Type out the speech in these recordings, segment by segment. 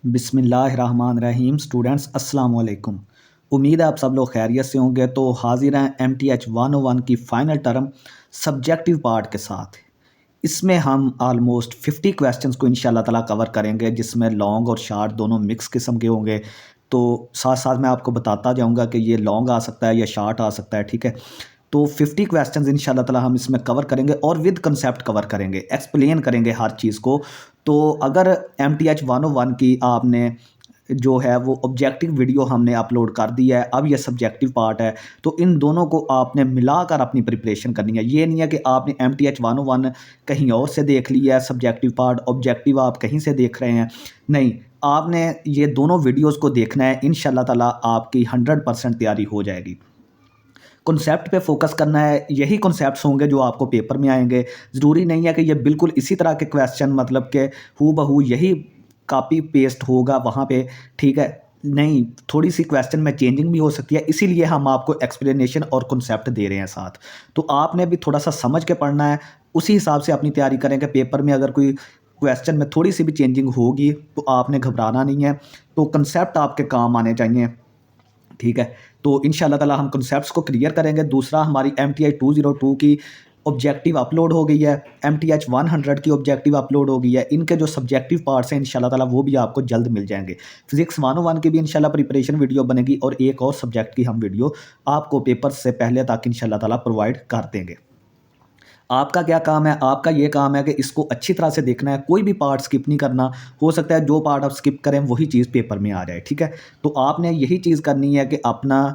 बिस्मिल्लाहिर्रहमानिर्रहीम। स्टूडेंट्स अस्सलाम वालेकुम। उम्मीद है आप सब लोग खैरियत से होंगे। तो हाजिर हैं MTH 101 की फ़ाइनल टर्म सब्जेक्टिव पार्ट के साथ। इसमें हम आलमोस्ट 50 क्वेश्चंस को इंशाल्लाह ताला कवर करेंगे, जिसमें लॉन्ग और शार्ट दोनों मिक्स किस्म के होंगे। तो साथ साथ मैं आपको बताता जाऊंगा कि ये लॉन्ग आ सकता है या शार्ट आ सकता है, ठीक है। तो 50 क्वेश्चंस इंशाल्लाह ताला हम इसमें कवर करेंगे और विद कंसेप्ट कवर करेंगे, एक्सप्लेन करेंगे हर चीज़ को। तो अगर MTH 101 की आपने जो है वो ऑब्जेक्टिव वीडियो हमने अपलोड कर दी है, अब ये सब्जेक्टिव पार्ट है, तो इन दोनों को आपने मिलाकर अपनी प्रिपरेशन करनी है। ये नहीं है कि आपने MTH 101 कहीं और से देख लिया है सब्जेक्टिव पार्ट, ऑब्जेक्टिव आप कहीं से देख रहे हैं, नहीं। आपने ये दोनों वीडियोज़ को देखना है, इंशाल्लाह ताला आपकी 100% तैयारी हो जाएगी। कॉन्सेप्ट पे फोकस करना है, यही कॉन्सेप्ट्स होंगे जो आपको पेपर में आएंगे। ज़रूरी नहीं है कि ये बिल्कुल इसी तरह के क्वेश्चन, मतलब कि हू बहू यही कॉपी पेस्ट होगा वहाँ पे, ठीक है। नहीं, थोड़ी सी क्वेश्चन में चेंजिंग भी हो सकती है, इसीलिए हम आपको एक्सप्लेनेशन और कॉन्सेप्ट दे रहे हैं साथ। तो आपने भी थोड़ा सा समझ के पढ़ना है, उसी हिसाब से अपनी तैयारी करें कि पेपर में अगर कोई क्वेश्चन में थोड़ी सी भी चेंजिंग होगी तो आपने घबराना नहीं है। तो कंसेप्ट आपके काम आने चाहिए, ठीक है। तो इंशाल्लाह ताला हम कॉन्सेप्ट्स को क्लियर करेंगे। दूसरा, हमारी MTH 202 की ऑब्जेक्टिव अपलोड हो गई है, MTH 100 की ऑब्जेक्टिव अपलोड हो गई है। इनके जो सब्जेक्टिव पार्ट्स हैं इंशाल्लाह ताला वो भी आपको जल्द मिल जाएंगे। फिजिक्स 101 की भी इंशाल्लाह प्रिपरेशन वीडियो बनेगी और एक और सब्जेक्ट की हम वीडियो आपको पेपर से पहले तक इंशाल्लाह ताला प्रोवाइड कर देंगे। आपका क्या काम है? आपका ये काम है कि इसको अच्छी तरह से देखना है, कोई भी पार्ट स्किप नहीं करना। हो सकता है जो पार्ट आप स्किप करें वही चीज़ पेपर में आ जाए, ठीक है। तो आपने यही चीज़ करनी है कि अपना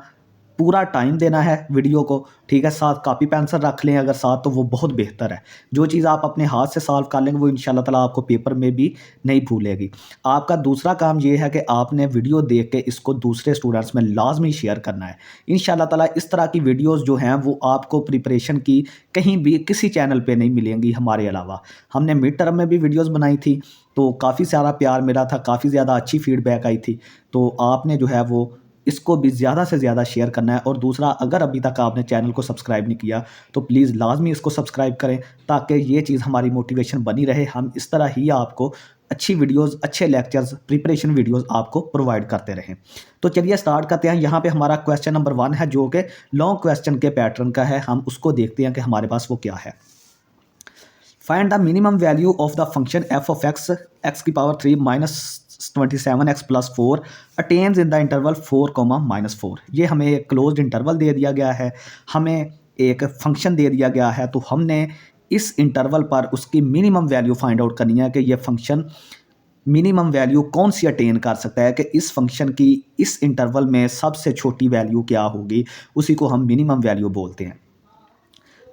पूरा टाइम देना है वीडियो को, ठीक है। साथ कॉपी पेंसिल रख लें अगर साथ, तो वो बहुत बेहतर है। जो चीज़ आप अपने हाथ से सॉल्व कर लेंगे वो इंशाल्लाह ताला आपको पेपर में भी नहीं भूलेगी। आपका दूसरा काम ये है कि आपने वीडियो देख के इसको दूसरे स्टूडेंट्स में लाजमी शेयर करना है। इंशाल्लाह ताला इस तरह की वीडियोज़ जो हैं वो आपको प्रिपरेशन की कहीं भी किसी चैनल पे नहीं मिलेंगी हमारे अलावा। हमने मिड टर्म में भी वीडियोज़ बनाई थी, तो काफ़ी सारा प्यार मिला था, काफ़ी ज़्यादा अच्छी फीडबैक आई थी। तो आपने जो है वो इसको भी ज़्यादा से ज़्यादा शेयर करना है। और दूसरा, अगर अभी तक आपने चैनल को सब्सक्राइब नहीं किया तो प्लीज़ लाजमी इसको सब्सक्राइब करें, ताकि ये चीज़ हमारी मोटिवेशन बनी रहे। हम इस तरह ही आपको अच्छी वीडियोज़, अच्छे लेक्चर्स, प्रिपरेशन वीडियोज़ आपको प्रोवाइड करते रहें। तो चलिए स्टार्ट करते हैं। यहाँ पे हमारा क्वेश्चन नंबर 1 है, जो कि लॉन्ग क्वेश्चन के पैटर्न का है। हम उसको देखते हैं कि हमारे पास वो क्या है। Find the minimum value of the function f of x, x की power 3 minus 27x plus 4 attains in the interval 4, -4। ये हमें एक क्लोज्ड इंटरवल दे दिया गया है, हमें एक फंक्शन दे दिया गया है। तो हमने इस इंटरवल पर उसकी मिनिमम वैल्यू फाइंड आउट करनी है कि ये फंक्शन मिनिमम वैल्यू कौन सी अटेन कर सकता है, कि इस फंक्शन की इस इंटरवल में सबसे छोटी वैल्यू क्या होगी, उसी को हम मिनिमम वैल्यू बोलते हैं।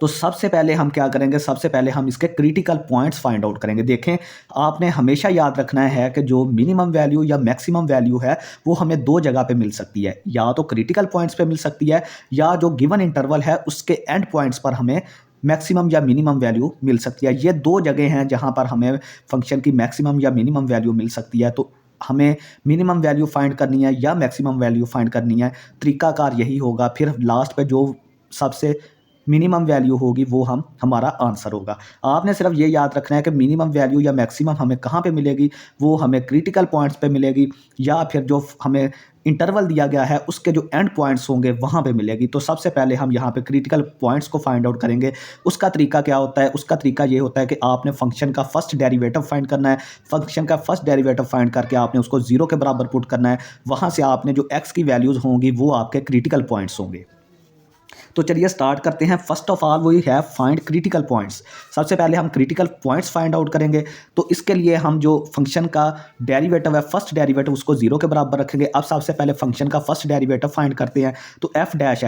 तो सबसे पहले हम क्या करेंगे, सबसे पहले हम इसके क्रिटिकल पॉइंट्स फाइंड आउट करेंगे। देखें, आपने हमेशा याद रखना है कि जो मिनिमम वैल्यू या मैक्सिमम वैल्यू है वो हमें दो जगह पे मिल सकती है, या तो क्रिटिकल पॉइंट्स पे मिल सकती है, या जो गिवन इंटरवल है उसके एंड पॉइंट्स पर हमें मैक्सिमम या मिनिमम वैल्यू मिल सकती है। ये दो जगह हैं जहाँ पर हमें फंक्शन की मैक्सिमम या मिनिमम वैल्यू मिल सकती है। तो हमें मिनिमम वैल्यू फाइंड करनी है या मैक्सिमम वैल्यू फाइंड करनी है, तरीकाकार यही होगा। फिर लास्ट पे जो सबसे मिनिमम वैल्यू होगी वो हमारा आंसर होगा। आपने सिर्फ ये याद रखना है कि मिनिमम वैल्यू या मैक्सिमम हमें कहाँ पे मिलेगी, वो हमें क्रिटिकल पॉइंट्स पे मिलेगी, या फिर जो हमें इंटरवल दिया गया है उसके जो एंड पॉइंट्स होंगे वहाँ पे मिलेगी। तो सबसे पहले हम यहाँ पे क्रिटिकल पॉइंट्स को फाइंड आउट करेंगे। उसका तरीका क्या होता है? उसका तरीका ये होता है कि आपने फंक्शन का फर्स्ट डेरिवेटिव फाइंड करना है। फंक्शन का फर्स्ट डेरिवेटिव फाइंड करके आपने उसको 0 के बराबर पुट करना है। वहाँ से आपने जो x की वैल्यूज़ होंगी वो आपके क्रिटिकल पॉइंट्स होंगे। तो चलिए स्टार्ट करते हैं। फर्स्ट ऑफ ऑल वही है फाइंड क्रिटिकल पॉइंट्स। सबसे पहले हम क्रिटिकल पॉइंट्स फाइंड आउट करेंगे। तो इसके लिए हम जो फंक्शन का डेरिवेटिव है, फर्स्ट डेरिवेटिव, उसको 0 के बराबर रखेंगे। अब सबसे पहले फंक्शन का फर्स्ट डेरिवेटिव फाइंड करते हैं। तो f डैश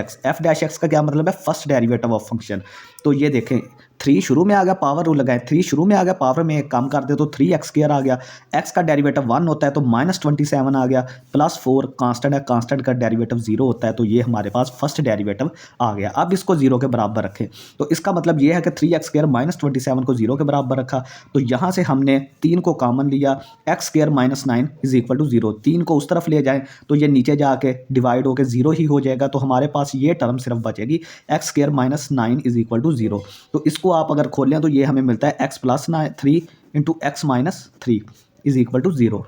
एक्स का क्या मतलब है? First derivative of function. तो ये देखें, 3 शुरू में आ गया, पावर रूल लगाएं, 3 शुरू में आ गया, पावर में एक कम कर दे तो 3x² आ गया। x का डेरिवेटिव 1 होता है तो -27 आ गया, प्लस 4 कांस्टेंट है, कांस्टेंट का डेरिवेटिव 0 होता है, तो ये हमारे पास फर्स्ट डेरिवेटिव आ गया। अब इसको 0 के बराबर रखें। तो इसका मतलब ये है कि 3x² -27 को 0 के बराबर रखा। तो यहाँ से हमने 3 को कॉमन लिया, x² -9 = 0। 3 को उस तरफ ले जाएं तो ये नीचे जाके डिवाइड होकर 0 ही हो जाएगा। तो हमारे पास ये टर्म सिर्फ बचेगी, x² -9 = 0। तो इसको आप अगर खोलें तो ये हमें मिलता है x + 3 × x - 3 = 0।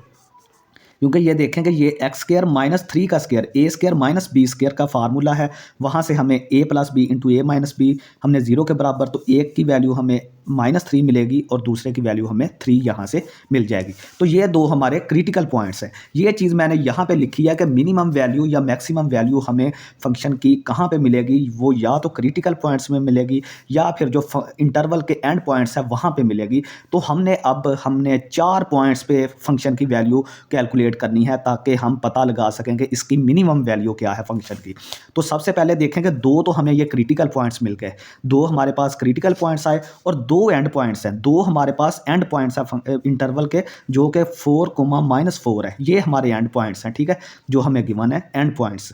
क्योंकि ये देखें कि ये एक्स स्क्वायर माइनस 3 का स्क्वायर ए स्क्वायर माइनस बी स्क्वायर का फार्मूला है, वहाँ से हमें ए प्लस बी इंटू ए माइनस बी हमने 0 के बराबर, तो एक की वैल्यू हमें -3 मिलेगी और दूसरे की वैल्यू हमें 3 यहाँ से मिल जाएगी। तो ये दो हमारे क्रिटिकल पॉइंट्स हैं। ये चीज़ मैंने यहाँ पे लिखी है कि मिनिमम वैल्यू या मैक्सिमम वैल्यू हमें फंक्शन की कहाँ पे मिलेगी, वो या तो क्रिटिकल पॉइंट्स में मिलेगी या फिर जो इंटरवल के एंड पॉइंट्स है वहाँ पे मिलेगी। तो हमने 4 पॉइंट्स पे फंक्शन की वैल्यू कैलकुलेट करनी है ताकि हम पता लगा सकें कि इसकी मिनिमम वैल्यू क्या है फंक्शन की। तो सबसे पहले देखें कि दो तो हमें ये क्रिटिकल पॉइंट्स मिल गए, दो हमारे पास क्रिटिकल पॉइंट्स आए और दो एंड पॉइंट्स हैं, दो हमारे पास एंड पॉइंट्स हैं इंटरवल के, जो कि 4, -4 है। ये हमारे एंड पॉइंट्स हैं, ठीक है, जो हमें गिवन है एंड पॉइंट्स।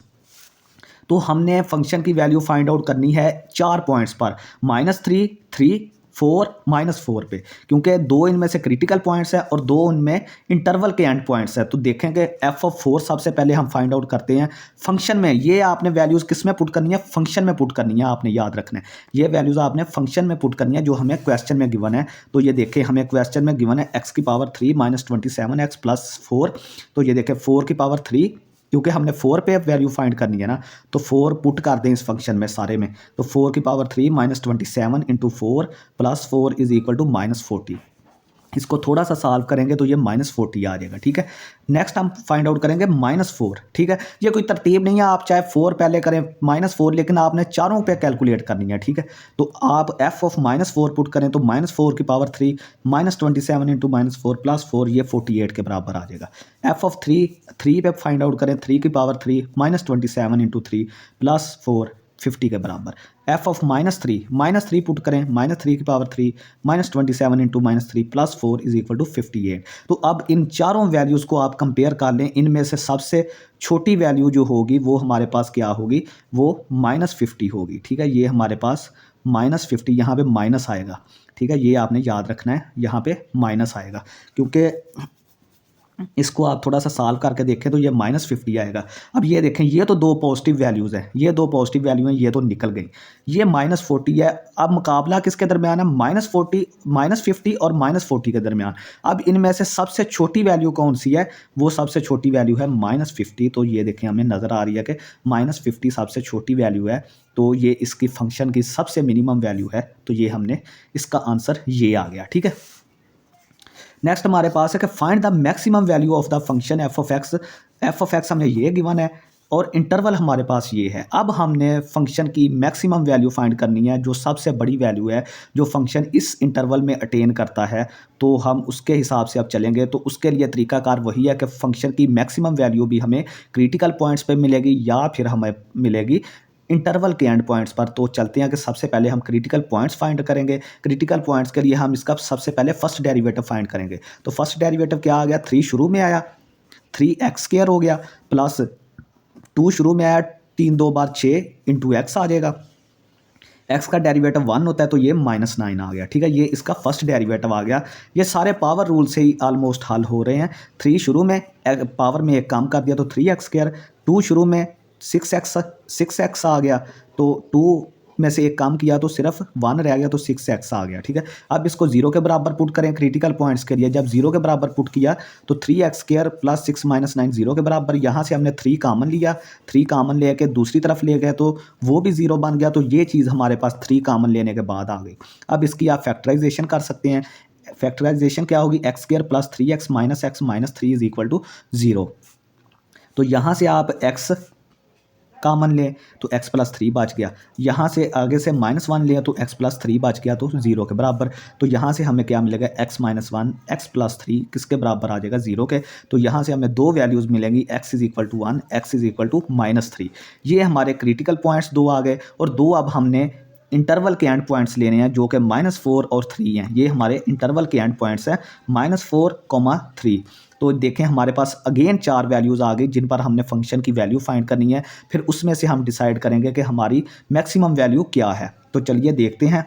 तो हमने फंक्शन की वैल्यू फाइंड आउट करनी है 4 पॉइंट्स पर, -3, 3, 4, -4 पे, क्योंकि दो इनमें से क्रिटिकल पॉइंट्स हैं और दो उनमें इंटरवल के एंड पॉइंट्स हैं। तो देखेंगे f(4) सबसे पहले हम फाइंड आउट करते हैं फंक्शन में। ये आपने वैल्यूज़ किस में पुट करनी है, फंक्शन में पुट करनी है, आपने याद रखना है। ये वैल्यूज़ आपने फंक्शन में पुट करनी है जो हमें क्वेश्चन में गिवन है। तो ये देखें हमें क्वेश्चन में गिवन है x³ 3 -27x + 4। तो ये देखें 4³ 3, क्योंकि हमने 4 पे वैल्यू फाइंड करनी है ना, तो 4 पुट कर दें इस फंक्शन में सारे में। तो 4³ 3 -27 × 4 + 4 = -40। इसको थोड़ा सा सॉल्व करेंगे तो ये -40 आ जाएगा, ठीक है। नेक्स्ट हम फाइंड आउट करेंगे -4, ठीक है। ये कोई तरतीब नहीं है, आप चाहे 4 पहले करें -4, लेकिन आपने चारों पे कैलकुलेट करनी है, ठीक है। तो आप f(-4) पुट करें तो -4³ 3 -27 × -4 + 4 ये 48 के बराबर आ जाएगा। f(3) पे फाइंड आउट करें 3³ 3 -27 × 3 + 4 50 के बराबर। f(-3) पुट करें -3³ 3 -27 × -3 + 4 = 58। तो अब इन चारों वैल्यूज़ को आप कंपेयर कर लें, इनमें से सबसे छोटी वैल्यू जो होगी वो हमारे पास क्या होगी, वो -50 होगी, ठीक है। ये हमारे पास -50 यहाँ पे माइनस आएगा, ठीक है। ये आपने याद रखना है, यहाँ पे माइनस आएगा, क्योंकि इसको आप थोड़ा सा सॉल्व करके देखें तो ये -50 आएगा। अब ये देखें, ये तो दो पॉजिटिव वैल्यूज़ हैं, ये दो पॉजिटिव वैल्यू हैं, ये तो निकल गई। ये -40 है। अब मुकाबला किसके दरमियान है, -50 और -40 के दरमियान। अब इनमें से सबसे छोटी वैल्यू कौन सी है, वो सबसे छोटी वैल्यू है -50। तो ये देखें हमें नज़र आ रही है कि -50 सबसे छोटी वैल्यू है, तो ये इसकी फंक्शन की सबसे मिनिमम वैल्यू है। तो ये हमने इसका आंसर ये आ गया, ठीक है। नेक्स्ट हमारे पास है कि find the maximum value of the function f(x) हमने ये गिवन है और इंटरवल हमारे पास ये है। अब हमने फंक्शन की मैक्सिमम वैल्यू फाइंड करनी है, जो सबसे बड़ी वैल्यू है जो फंक्शन इस इंटरवल में अटेन करता है। तो हम उसके हिसाब से अब चलेंगे। तो उसके लिए तरीकाकार वही है कि फंक्शन की मैक्सिमम वैल्यू भी हमें क्रिटिकल पॉइंट्स पे मिलेगी या फिर हमें मिलेगी इंटरवल के एंड पॉइंट्स पर। तो चलते हैं कि सबसे पहले हम क्रिटिकल पॉइंट्स फाइंड करेंगे। क्रिटिकल पॉइंट्स के लिए हम इसका सबसे पहले फर्स्ट डेरिवेटिव फाइंड करेंगे। तो फर्स्ट डेरिवेटिव क्या आ गया, 3 शुरू में आया, 3x² हो गया, प्लस 2 शुरू में आया, 3 2 बार 6 × x आ जाएगा। x का डेरिवेटिव 1 होता है तो ये -9 आ गया, ठीक है। ये इसका फर्स्ट डेरिवेटिव आ गया। ये सारे पावर रूल से ही ऑलमोस्ट हल हो रहे हैं। 3 शुरू में पावर में एक काम कर दिया तो 3x², 2 शुरू में 6x आ गया, तो 2 में से एक काम किया तो सिर्फ 1 रह गया, तो 6x आ गया, ठीक है। अब इसको 0 के बराबर पुट करें क्रिटिकल पॉइंट्स के लिए। जब 0 के बराबर पुट किया तो 3x² + 6 - 9 0 के बराबर। यहाँ से हमने 3 कामन लिया, 3 कामन ले के दूसरी तरफ ले गए तो वो भी 0 बन गया। तो ये चीज़ हमारे पास 3 कामन लेने के बाद आ गई। अब इसकी आप फैक्टराइजेशन कर सकते हैं। फैक्टराइजेशन क्या होगी, x² + 3x - x - 3 = 0। तो यहाँ से आप x कामन लें तो x + 3 बच गया। यहाँ से आगे से -1 लें तो x + 3 बच गया, तो 0 के बराबर। तो यहाँ से हमें क्या मिलेगा, x - 1 x + 3 किसके बराबर आ जाएगा, 0 के। तो यहाँ से हमें दो वैल्यूज़ मिलेंगी, x = 1 x = -3। ये हमारे क्रिटिकल पॉइंट्स दो आ गए। और दो अब हमने इंटरवल के एंड पॉइंट्स लेने हैं जो कि -4 और 3 हैं। ये हमारे इंटरवल के एंड पॉइंट्स हैं, -4, 3। तो देखें हमारे पास अगेन 4 वैल्यूज़ आ गई जिन पर हमने फंक्शन की वैल्यू फाइंड करनी है। फिर उसमें से हम डिसाइड करेंगे कि हमारी मैक्सिमम वैल्यू क्या है। तो चलिए देखते हैं।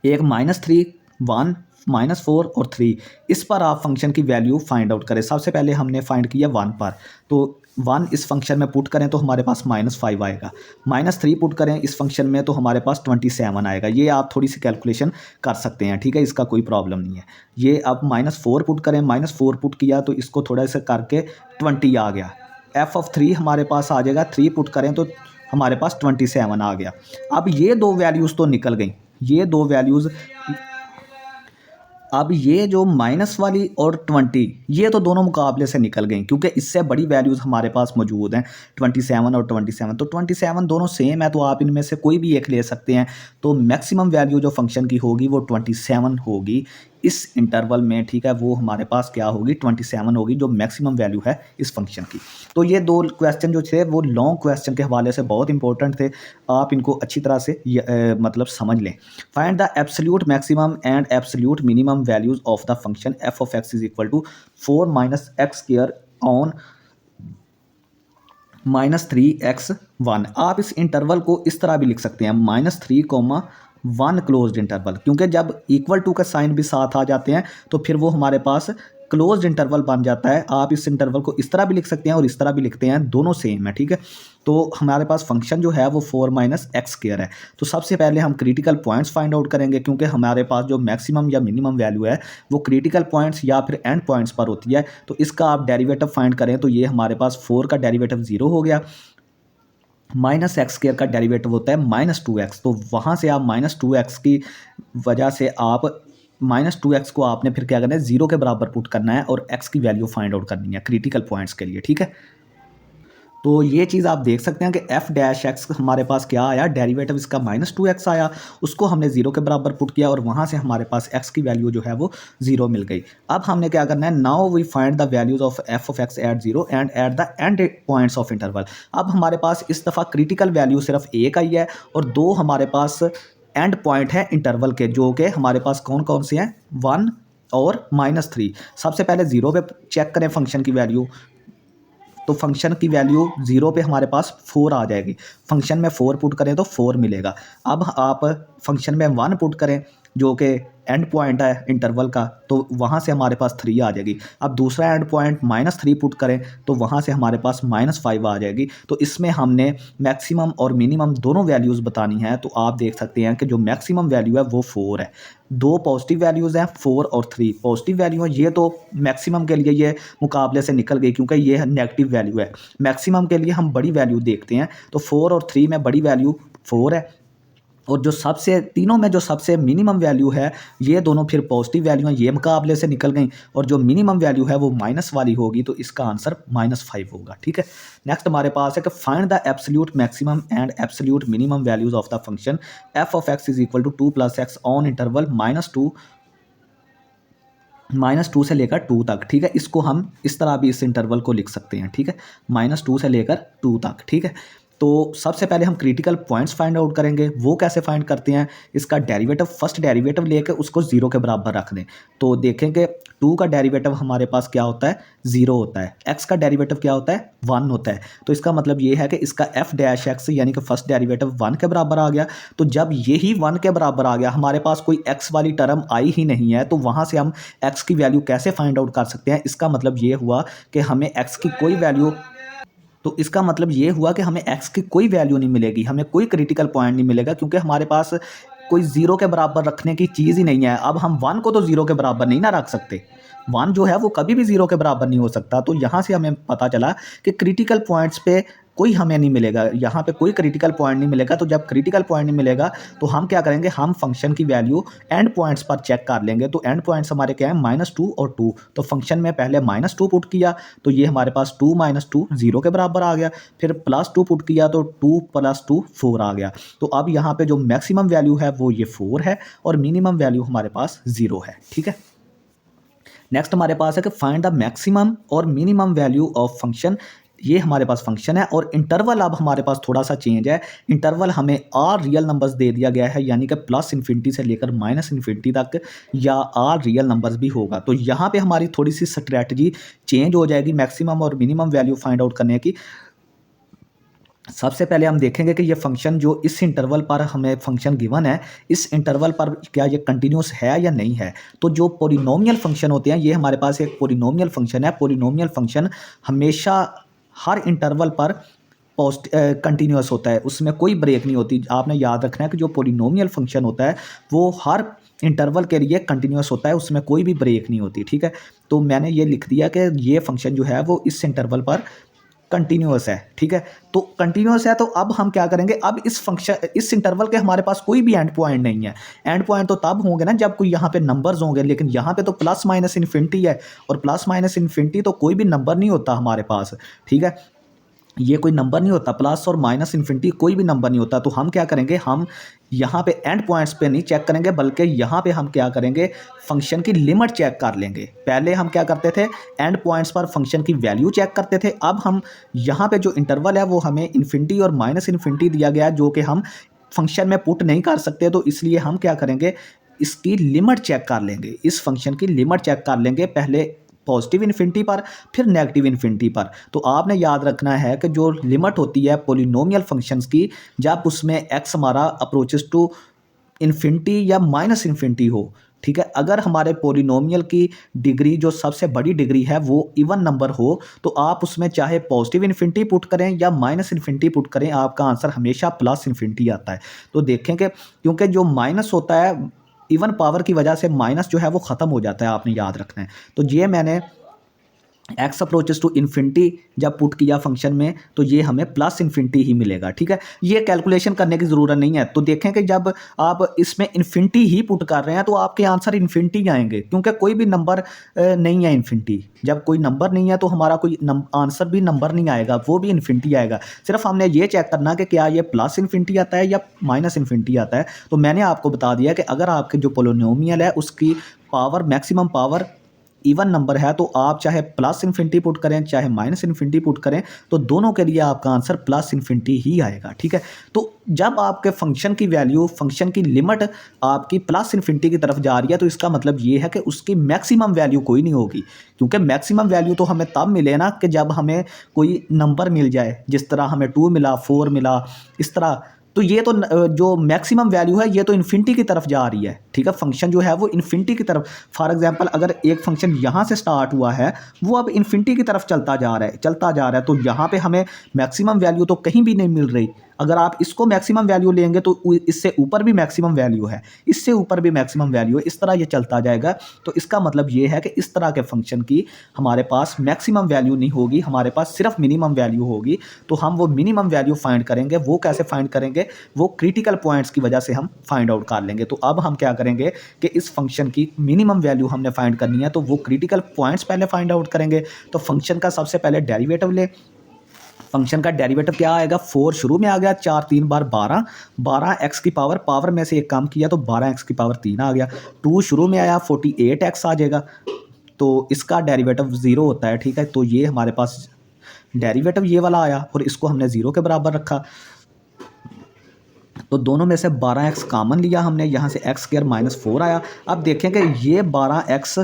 एक -3, 1, -4 और 3, इस पर आप फंक्शन की वैल्यू फाइंड आउट करें। सबसे पहले हमने फाइंड किया 1 पर, तो 1 इस फंक्शन में पुट करें तो हमारे पास -5 आएगा। -3 पुट करें इस फंक्शन में तो हमारे पास 27 आएगा। ये आप थोड़ी सी कैलकुलेशन कर सकते हैं, ठीक है, इसका कोई प्रॉब्लम नहीं है। ये अब -4 पुट करें, -4 पुट किया तो इसको थोड़ा सा करके 20 आ गया। f(3) हमारे पास आ जाएगा, 3 पुट करें तो हमारे पास 27 आ गया। अब ये दो वैल्यूज़ तो निकल गई, ये दो वैल्यूज़। अब ये जो माइनस वाली और 20, ये तो दोनों मुकाबले से निकल गई क्योंकि इससे बड़ी वैल्यूज़ हमारे पास मौजूद हैं 27 और 27। तो 27 दोनों सेम है तो आप इनमें से कोई भी एक ले सकते हैं। तो मैक्सिमम वैल्यू जो फंक्शन की होगी वो 27 होगी इस इंटरवल में, ठीक है। वो हमारे पास क्या होगी, 27 होगी जो मैक्सिमम वैल्यू है इस फंक्शन की। तो ये दो क्वेश्चन जो थे वो लॉन्ग क्वेश्चन के हवाले से बहुत इंपॉर्टेंट थे, आप इनको अच्छी तरह से मतलब समझ लें। Find the absolute maximum and absolute minimum values of the function f of x is equal to 4 - x² on -3x1। आप इस इंटरवल को इस तरह भी लिख सकते हैं -3, 1 क्लोज्ड इंटरवल, क्योंकि जब इक्वल टू का साइन भी साथ आ जाते हैं तो फिर वो हमारे पास क्लोज्ड इंटरवल बन जाता है। आप इस इंटरवल को इस तरह भी लिख सकते हैं और इस तरह भी लिखते हैं, दोनों सेम है, ठीक है। तो हमारे पास फंक्शन जो है वो 4 - x² है। तो सबसे पहले हम क्रिटिकल पॉइंट्स फाइंड आउट करेंगे, क्योंकि हमारे पास जो मैक्सिमम या मिनिमम वैल्यू है वो क्रिटिकल पॉइंट्स या फिर एंड पॉइंट्स पर होती है। तो इसका आप डेरिवेटिव फाइंड करें तो ये हमारे पास 4 का डेरिवेटिव 0 हो गया, -x² का डेरिवेटिव होता है -2x। तो वहाँ से आप -2x की वजह से आप -2x को आपने फिर क्या करना है, 0 के बराबर पुट करना है और x की वैल्यू फाइंड आउट करनी है क्रिटिकल पॉइंट्स के लिए, ठीक है। तो ये चीज़ आप देख सकते हैं कि f' हमारे पास क्या आया, डेरिवेटिव इसका -2x आया, उसको हमने 0 के बराबर पुट किया और वहाँ से हमारे पास x की वैल्यू जो है वो 0 मिल गई। अब हमने क्या करना है, now we find the values of f of x at 0 and at the end points of interval. अब हमारे पास इस दफ़ा क्रिटिकल वैल्यू सिर्फ 1 आई है और 2 हमारे पास एंड पॉइंट है इंटरवल के, जो कि हमारे पास कौन कौन से हैं, 1 और -3। सबसे पहले 0 पे चेक करें फंक्शन की वैल्यू, तो फंक्शन की वैल्यू 0 पे हमारे पास 4 आ जाएगी। फंक्शन में 4 पुट करें तो 4 मिलेगा। अब आप फंक्शन में 1 पुट करें जो कि एंड पॉइंट है इंटरवल का, तो वहाँ से हमारे पास 3 आ जाएगी। अब दूसरा एंड पॉइंट -3 पुट करें तो वहाँ से हमारे पास -5 आ जाएगी। तो इसमें हमने मैक्सिमम और मिनिमम दोनों वैल्यूज़ बतानी है। तो आप देख सकते हैं कि जो मैक्सिमम वैल्यू है वो 4 है। दो पॉजिटिव वैल्यूज़ हैं 4 और 3 पॉजिटिव वैल्यू है। ये तो मैक्सिमम के लिए ये मुकाबले से निकल गई क्योंकि ये नेगेटिव वैल्यू है। मैक्सिमम के लिए हम बड़ी वैल्यू देखते हैं, तो 4 और 3 में बड़ी वैल्यू 4 है और जो सबसे तीनों में जो सबसे मिनिमम वैल्यू है ये दोनों फिर पॉजिटिव वैल्यू हैं, ये मुकाबले से निकल गई और जो मिनिमम वैल्यू है वो माइनस वाली होगी, तो इसका आंसर -5 होगा, ठीक है। नेक्स्ट हमारे पास है कि find the absolute maximum and absolute minimum values of the function f of x is equal to 2 + x on interval -2 से लेकर 2 तक, ठीक है। इसको हम इस तरह भी इस इंटरवल को लिख सकते हैं, ठीक है, -2 से लेकर 2 तक, ठीक है। तो सबसे पहले हम क्रिटिकल पॉइंट्स फाइंड आउट करेंगे। वो कैसे फाइंड करते हैं, इसका डेरिवेटिव फर्स्ट डेरिवेटिव लेकर उसको 0 के बराबर रख दें। तो देखेंगे 2 का डेरिवेटिव हमारे पास क्या होता है, 0 होता है। x का डेरिवेटिव क्या होता है, 1 होता है। तो इसका मतलब ये है कि इसका f' यानी कि फर्स्ट डेरिवेटिव 1 के बराबर आ गया। तो जब यही 1 के बराबर आ गया, हमारे पास कोई x वाली टर्म आई ही नहीं है, तो वहाँ से हम x की वैल्यू कैसे फाइंड आउट कर सकते हैं। इसका मतलब ये हुआ कि हमें x की कोई वैल्यू, तो इसका मतलब ये हुआ कि हमें x की कोई वैल्यू नहीं मिलेगी, हमें कोई क्रिटिकल पॉइंट नहीं मिलेगा क्योंकि हमारे पास कोई 0 के बराबर रखने की चीज़ ही नहीं है। अब हम 1 को तो 0 के बराबर नहीं ना रख सकते, 1 जो है वो कभी भी 0 के बराबर नहीं हो सकता। तो यहाँ से हमें पता चला कि क्रिटिकल पॉइंट्स पे कोई हमें नहीं मिलेगा, यहाँ पे कोई क्रिटिकल पॉइंट नहीं मिलेगा। तो जब क्रिटिकल पॉइंट नहीं मिलेगा तो हम क्या करेंगे, हम फंक्शन की वैल्यू एंड पॉइंट्स पर चेक कर लेंगे। तो एंड पॉइंट्स हमारे क्या है, -2 और 2। तो फंक्शन में पहले -2 पुट किया तो ये हमारे पास 2 - 2 0 के बराबर आ गया, फिर +2 पुट किया तो 2 + 2 4 आ गया। तो अब यहाँ पे जो मैक्सिमम वैल्यू है वो ये 4 है और मिनिमम वैल्यू हमारे पास 0 है, ठीक है। नेक्स्ट हमारे पास है कि फाइंड द मैक्सिमम और मिनिमम वैल्यू ऑफ फंक्शन। ये हमारे पास फंक्शन है और इंटरवल अब हमारे पास थोड़ा सा चेंज है। इंटरवल हमें r रियल नंबर्स दे दिया गया है, यानी कि +∞ से लेकर -∞ तक, या r रियल नंबर्स भी होगा। तो यहाँ पे हमारी थोड़ी सी स्ट्रैटेजी चेंज हो जाएगी मैक्सिमम और मिनिमम वैल्यू फाइंड आउट करने की। सबसे पहले हम देखेंगे कि ये फंक्शन जो इस इंटरवल पर हमें फंक्शन गिवन है, इस इंटरवल पर क्या ये कंटिन्यूस है या नहीं है। तो जो पॉलिनोमियल फंक्शन होते हैं, ये हमारे पास एक पॉलिनोमियल फंक्शन है। पॉलिनोमियल फंक्शन हमेशा हर इंटरवल पर कंटिन्यूस होता है, उसमें कोई ब्रेक नहीं होती। आपने याद रखना है कि जो पॉलिनोमियल फंक्शन होता है वो हर इंटरवल के लिए कंटिन्यूस होता है, उसमें कोई भी ब्रेक नहीं होती, ठीक है। तो मैंने ये लिख दिया कि ये फंक्शन जो है वो इस इंटरवल पर कंटिन्यूअस है, ठीक है। तो कंटिन्यूअस है, तो अब हम क्या करेंगे, अब इस इंटरवल के हमारे पास कोई भी एंड पॉइंट नहीं है। एंड पॉइंट तो तब होंगे ना जब कोई यहाँ पे नंबर्स होंगे, लेकिन यहाँ पे तो प्लस माइनस इन्फिनिटी है, और प्लस माइनस इन्फिनिटी तो कोई भी नंबर नहीं होता हमारे पास, ठीक है। ये कोई नंबर नहीं होता, प्लस और माइनस इन्फिनिटी कोई भी नंबर नहीं होता। तो हम क्या करेंगे, हम यहाँ पे एंड पॉइंट्स पे नहीं चेक करेंगे, बल्कि यहाँ पे हम क्या करेंगे, फंक्शन की लिमिट चेक कर लेंगे। पहले हम क्या करते थे, एंड पॉइंट्स पर फंक्शन की वैल्यू चेक करते थे। अब हम यहाँ पे जो इंटरवल है वो हमें इन्फिनिटी और माइनस इन्फिनिटी दिया गया है, जो कि हम फंक्शन में पुट नहीं कर सकते। तो इसलिए हम क्या करेंगे, इसकी लिमिट चेक कर लेंगे, इस फंक्शन की लिमिट चेक कर लेंगे, पहले पॉजिटिव इन्फिनिटी पर, फिर नेगेटिव इन्फिनिटी पर। तो आपने याद रखना है कि जो लिमिट होती है पॉलिनोमियल फंक्शंस की, जब उसमें एक्स हमारा अप्रोचेस टू इन्फिनिटी या माइनस इन्फिनिटी हो, ठीक है। अगर हमारे पॉलिनोमियल की डिग्री जो सबसे बड़ी डिग्री है वो इवन नंबर हो, तो आप उसमें चाहे पॉजिटिव इन्फिनिटी पुट करें या माइनस इन्फिनिटी पुट करें, आपका आंसर हमेशा प्लस इन्फिनिटी आता है। तो देखें कि क्योंकि जो माइनस होता है, इवन पावर की वजह से माइनस जो है वो ख़त्म हो जाता है, आपने याद रखना है। तो ये मैंने एक्स अप्रोचेस टू इन्फिनिटी जब पुट किया फंक्शन में, तो ये हमें प्लस इन्फिनिटी ही मिलेगा, ठीक है। ये कैलकुलेशन करने की ज़रूरत नहीं है। तो देखें कि जब आप इसमें इन्फिनिटी ही पुट कर रहे हैं तो आपके आंसर इन्फिनिटी आएंगे, क्योंकि कोई भी नंबर नहीं है इन्फिनिटी। जब कोई नंबर नहीं है तो हमारा कोई आंसर भी नंबर नहीं आएगा, वो भी इन्फिनिटी आएगा। सिर्फ हमने ये चेक करना कि क्या ये प्लस इन्फिनिटी आता है या माइनस इन्फिनिटी आता है। तो मैंने आपको बता दिया कि अगर आपके जो पोलिनोमियल है उसकी power, maximum power even number है, तो आप चाहे प्लस इन्फिनिटी पुट करें चाहे माइनस इन्फिनिटी पुट करें, तो दोनों के लिए आपका आंसर प्लस इन्फिनिटी ही आएगा, ठीक है। तो जब आपके फंक्शन की वैल्यू, फंक्शन की लिमिट आपकी प्लस इन्फिनिटी की तरफ जा रही है, तो इसका मतलब ये है कि उसकी मैक्सिमम वैल्यू कोई नहीं होगी, क्योंकि मैक्सिमम वैल्यू तो हमें तब मिले ना कि जब हमें कोई नंबर मिल जाए, जिस तरह हमें 2 मिला, 4 मिला, इस तरह। तो ये तो जो मैक्सिमम वैल्यू है ये तो इन्फिनिटी की तरफ जा रही है, ठीक है। फंक्शन जो है वो इन्फिनिटी की तरफ, फॉर एग्जांपल अगर एक फंक्शन यहाँ से स्टार्ट हुआ है, वो अब इन्फिनिटी की तरफ चलता जा रहा है, चलता जा रहा है, तो यहाँ पे हमें मैक्सिमम वैल्यू तो कहीं भी नहीं मिल रही। अगर आप इसको मैक्सिमम वैल्यू लेंगे तो इससे ऊपर भी मैक्सिमम वैल्यू है, इससे ऊपर भी मैक्सिमम वैल्यू है, इस तरह ये चलता जाएगा। तो इसका मतलब ये है कि इस तरह के फंक्शन की हमारे पास मैक्सिमम वैल्यू नहीं होगी, हमारे पास सिर्फ मिनिमम वैल्यू होगी। तो हम वो मिनिमम वैल्यू फाइंड करेंगे। वो कैसे फाइंड करेंगे, वो क्रिटिकल पॉइंट्स की वजह से हम फाइंड आउट कर लेंगे। तो अब हम क्या करेंगे कि इस फंक्शन की मिनिमम वैल्यू हमने फाइंड करनी है, तो वो क्रिटिकल पॉइंट्स पहले फाइंड आउट करेंगे। तो फंक्शन का सबसे पहले डेरिवेटिव ले। फंक्शन का डेरिवेटिव क्या आएगा, 4 शुरू में आ गया, 4 3 बार 12, 12 एक्स की पावर में से एक काम किया तो 12 एक्स की पावर 3 आ गया। 2 शुरू में आया, 48 एक्स आ जाएगा, तो इसका डेरिवेटिव 0 होता है, ठीक है। तो ये हमारे पास डेरिवेटिव ये वाला आया और इसको हमने 0 के बराबर रखा। तो दोनों में से 12x कॉमन लिया हमने, यहाँ से एक्स स्क्वायर माइनस 4 आया। अब देखें कि ये 12x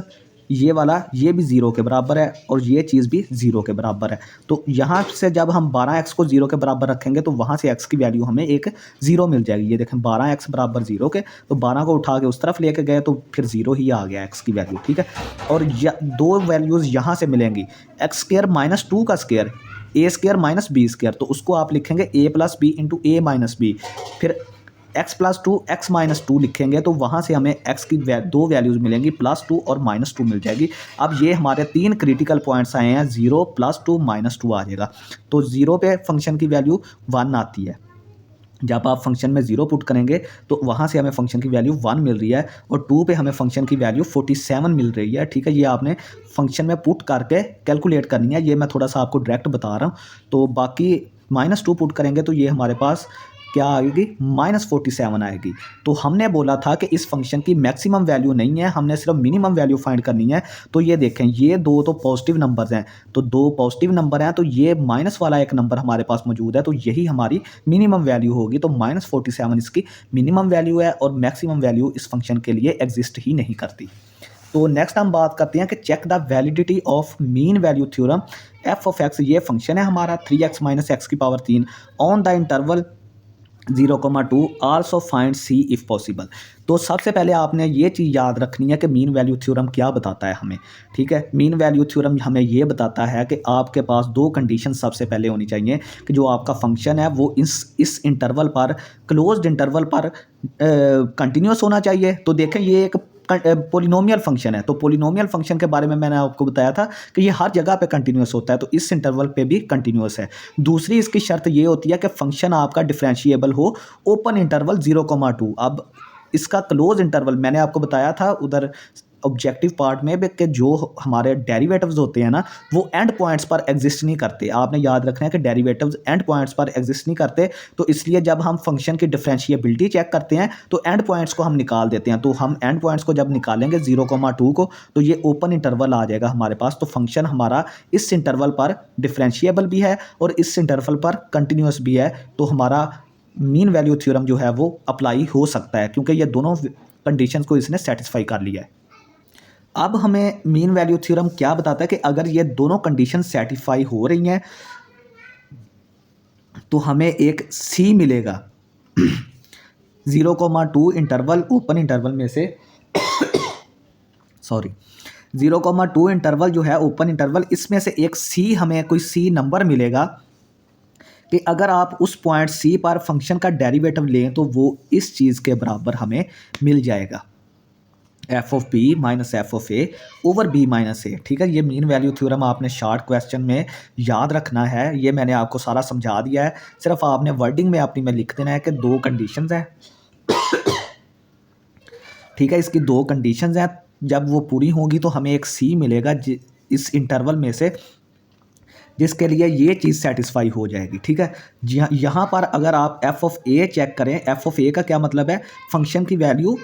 ये वाला ये भी 0 के बराबर है और ये चीज़ भी 0 के बराबर है। तो यहाँ से जब हम 12x को 0 के बराबर रखेंगे तो वहाँ से x की वैल्यू हमें एक 0 मिल जाएगी। ये देखें 12x बराबर 0 के, तो 12 को उठा के उस तरफ लेके गए तो फिर 0 ही आ गया x की वैल्यू, ठीक है। और दो वैल्यूज़ यहाँ से मिलेंगी, एक्स स्क्वायर माइनस 2 का स्क्वायर, ए स्क्वायर माइनस बी स्क्वायर, तो उसको आप लिखेंगे ए प्लस बी इंटू ए माइनस बी, फिर एक्स प्लस 2 एक्स माइनस 2 लिखेंगे, तो वहाँ से हमें एक्स की दो वैल्यूज़ मिलेंगी, +2 और -2 मिल जाएगी। अब ये हमारे 3 क्रिटिकल पॉइंट्स आए हैं, 0 +2 -2 आ जाएगा। तो 0 पे फंक्शन की वैल्यू 1 आती है। जब आप फंक्शन में 0 पुट करेंगे तो वहाँ से हमें फंक्शन की वैल्यू 1 मिल रही है, और 2 पे हमें फंक्शन की वैल्यू 47 मिल रही है, ठीक है। ये आपने फंक्शन में पुट करके कैलकुलेट करनी है, ये मैं थोड़ा सा आपको डायरेक्ट बता रहा हूँ। तो बाकी -2 पुट करेंगे तो ये हमारे पास क्या आएगी, -47 आएगी। तो हमने बोला था कि इस फंक्शन की मैक्सिमम वैल्यू नहीं है, हमने सिर्फ मिनिमम वैल्यू फाइंड करनी है। तो ये देखें, ये दो तो पॉजिटिव नंबर्स हैं, तो 2 पॉजिटिव नंबर हैं, तो ये माइनस वाला एक नंबर हमारे पास मौजूद है, तो यही हमारी मिनिमम वैल्यू होगी। तो -47 इसकी मिनिमम वैल्यू है और मैक्सिमम वैल्यू इस फंक्शन के लिए एग्जिस्ट ही नहीं करती। तो नेक्स्ट हम बात करते हैं कि check the validity of mean value theorem. F of x ये फंक्शन है हमारा 3x माइनस एक्स की power 3 on the interval 0,2 also find c if possible. तो सबसे पहले आपने ये चीज़ याद रखनी है कि मीन वैल्यू थ्योरम क्या बताता है हमें, ठीक है। मीन वैल्यू थ्योरम हमें ये बताता है कि आपके पास दो कंडीशन सबसे पहले होनी चाहिए कि जो आपका फंक्शन है वो इस इंटरवल पर, क्लोज्ड इंटरवल पर कंटिन्यूस होना चाहिए। तो देखें ये एक पोलिनोमियल फंक्शन है, तो पोलिनोमियल फंक्शन के बारे में मैंने आपको बताया था कि ये हर जगह पे कंटिन्यूस होता है, तो इस इंटरवल पे भी कंटिन्यूस है। दूसरी इसकी शर्त ये होती है कि फंक्शन आपका डिफरेंशिएबल हो ओपन इंटरवल 0,2। अब इसका क्लोज इंटरवल मैंने आपको बताया था उधर ऑब्जेक्टिव पार्ट में कि जो हमारे डेरिवेटिव्स होते हैं ना वो एंड पॉइंट्स पर एग्जिस्ट नहीं करते। आपने याद रखना है कि डेरिवेटिव्स एंड पॉइंट्स पर एग्जिस्ट नहीं करते, तो इसलिए जब हम फंक्शन की डिफरेंशिएबिलिटी चेक करते हैं तो एंड पॉइंट्स को हम निकाल देते हैं। तो हम एंड पॉइंट्स को जब निकालेंगे 0,2 को तो ये ओपन इंटरवल आ जाएगा हमारे पास। तो फंक्शन हमारा इस इंटरवल पर डिफरेंशिएबल भी है और इस इंटरवल पर कंटिन्यूस भी है, तो हमारा मीन वैल्यू थ्योरम जो है वो अप्लाई हो सकता है क्योंकि ये दोनों कंडीशंस को इसने सेटिस्फाई कर लिया है। अब हमें मीन वैल्यू थ्योरम क्या बताता है कि अगर ये दोनों कंडीशन सेटिस्फाई हो रही हैं तो हमें एक सी मिलेगा 0,2 इंटरवल ओपन इंटरवल में से 0,2 इंटरवल जो है ओपन इंटरवल, इसमें से एक सी, हमें कोई सी नंबर मिलेगा कि अगर आप उस पॉइंट सी पर फंक्शन का डेरिवेटिव लें तो वो इस चीज़ के बराबर हमें मिल जाएगा, F of B minus F of A over B minus A. ठीक है, ये मीन वैल्यू थ्योरम आपने शॉर्ट क्वेश्चन में याद रखना है। ये मैंने आपको सारा समझा दिया है, सिर्फ आपने वर्डिंग में अपनी में लिख देना है कि दो कंडीशंस हैं। ठीक है, इसकी दो कंडीशंस हैं, जब वो पूरी होंगी तो हमें एक सी मिलेगा इस इंटरवल में से जिसके लिए ये चीज़ सेटिस्फाई हो जाएगी। ठीक है, यहाँ पर अगर आप एफ ऑफ ए चेक करें, एफ ऑफ ए का क्या मतलब है, फंक्शन की वैल्यू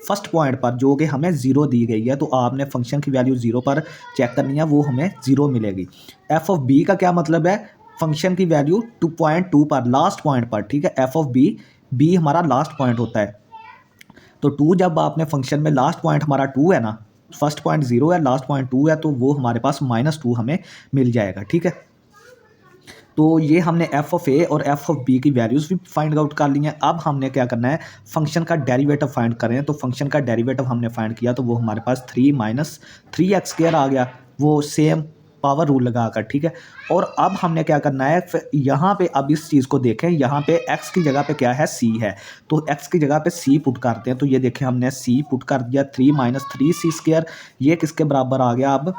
फर्स्ट पॉइंट पर जो कि हमें 0 दी गई है, तो आपने फंक्शन की वैल्यू 0 पर चेक करनी है, वो हमें 0 मिलेगी। एफ ऑफ बी का क्या मतलब है, फंक्शन की वैल्यू 2.2 पर, लास्ट पॉइंट पर। ठीक है, एफ ऑफ बी, बी हमारा लास्ट पॉइंट होता है, तो 2 जब आपने फंक्शन में लास्ट पॉइंट हमारा 2 है ना, फर्स्ट पॉइंट 0 है, लास्ट पॉइंट 2 है, तो वो हमारे पास -2 हमें मिल जाएगा। ठीक है, तो ये हमने एफ ऑफ ए और एफ ऑफ बी की वैल्यूज़ भी फाइंड आउट कर ली हैं। अब हमने क्या करना है, फंक्शन का डेरिवेटिव फाइंड करें। तो फंक्शन का डेरिवेटिव हमने फाइंड किया तो वो हमारे पास 3 माइनस 3x² आ गया, वो सेम पावर रूल लगा कर। ठीक है, और अब हमने क्या करना है, यहाँ पे अब इस चीज़ को देखें, यहाँ पे x की जगह पे क्या है, c है, तो x की जगह पे c पुट करते हैं। तो ये देखें हमने c पुट कर दिया, 3 माइनस 3c², ये किसके बराबर आ गया, अब